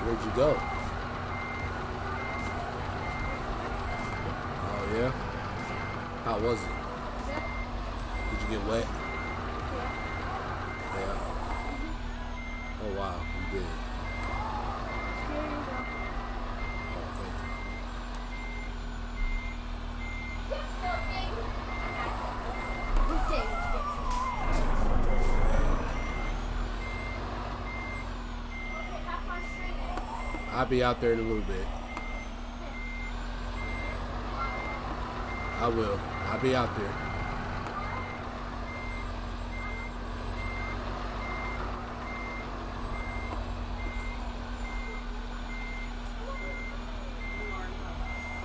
Where'd you go? Oh yeah? How was it? Did you get wet? Yeah. Oh wow, you did. Here you go. Oh, thank you. I'll be out there in a little bit. I will. I'll be out there.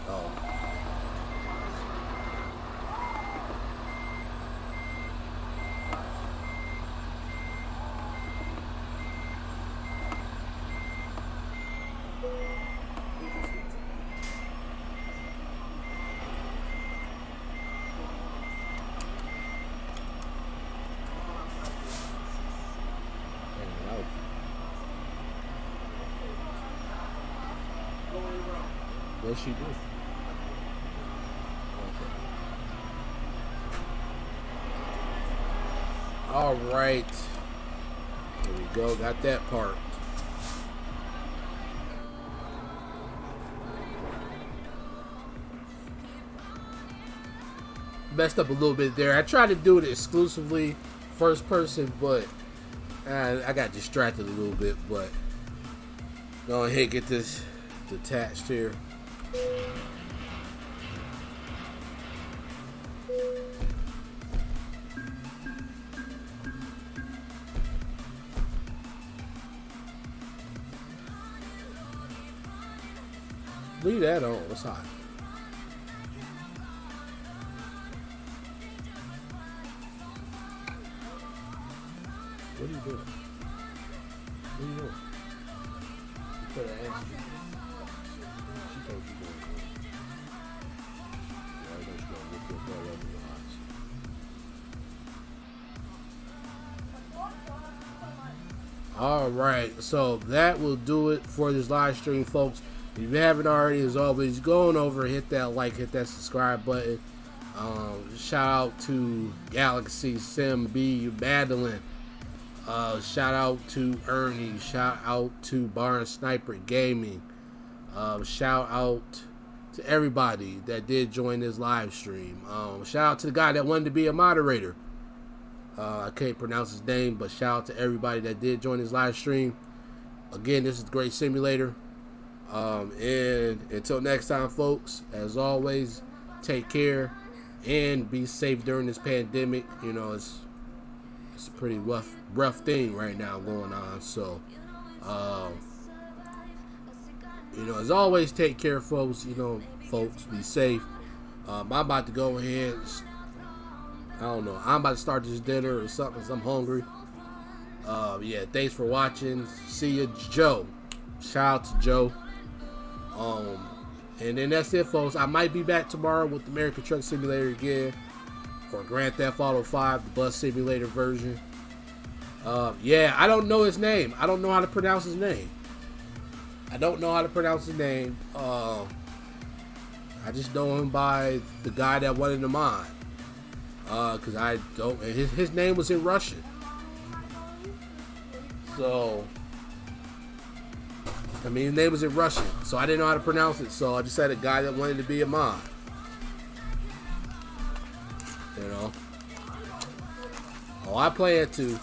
Oh. What she do? Okay. All right. There we go. Got that part. Messed up a little bit there. I tried to do it exclusively first person, but I got distracted a little bit. But go ahead and get this detached here. Leave that on. It's hot. What are you doing? What are you doing? You could have asked you. She told you to go. Yeah, I know she's gonna whip your butt up in your eyes. All right, so that will do it for this live stream, folks. If you haven't already, as always, go on over, hit that like, hit that subscribe button. Shout out to Galaxy Sim B Madeline. Shout out to Ernie. Shout out to Barn Sniper Gaming. Shout out to everybody that did join this live stream. Shout out to the guy that wanted to be a moderator. I can't pronounce his name, but shout out to everybody that did join this live stream. Again, this is the Great Simulator. And until next time, folks, as always, take care and be safe during this pandemic. You know, it's a pretty rough thing right now going on. So, you know, as always, take care, folks. You know, folks, be safe. I'm about to go ahead. I don't know. I'm about to start this dinner or something. 'Cause I'm hungry. Yeah, thanks for watching. See you, Joe. Shout out to Joe. And then that's it, folks. I might be back tomorrow with the American Truck Simulator again, or Grand Theft Auto 5, the bus simulator version. Yeah, I don't know his name. I don't know how to pronounce his name. I just know him by the guy that wanted him on. Cause I don't. His name was in Russian. So, I mean, his name was in Russian, so I didn't know how to pronounce it. So I just had a guy that wanted to be a mod. You know. Oh, I plan to.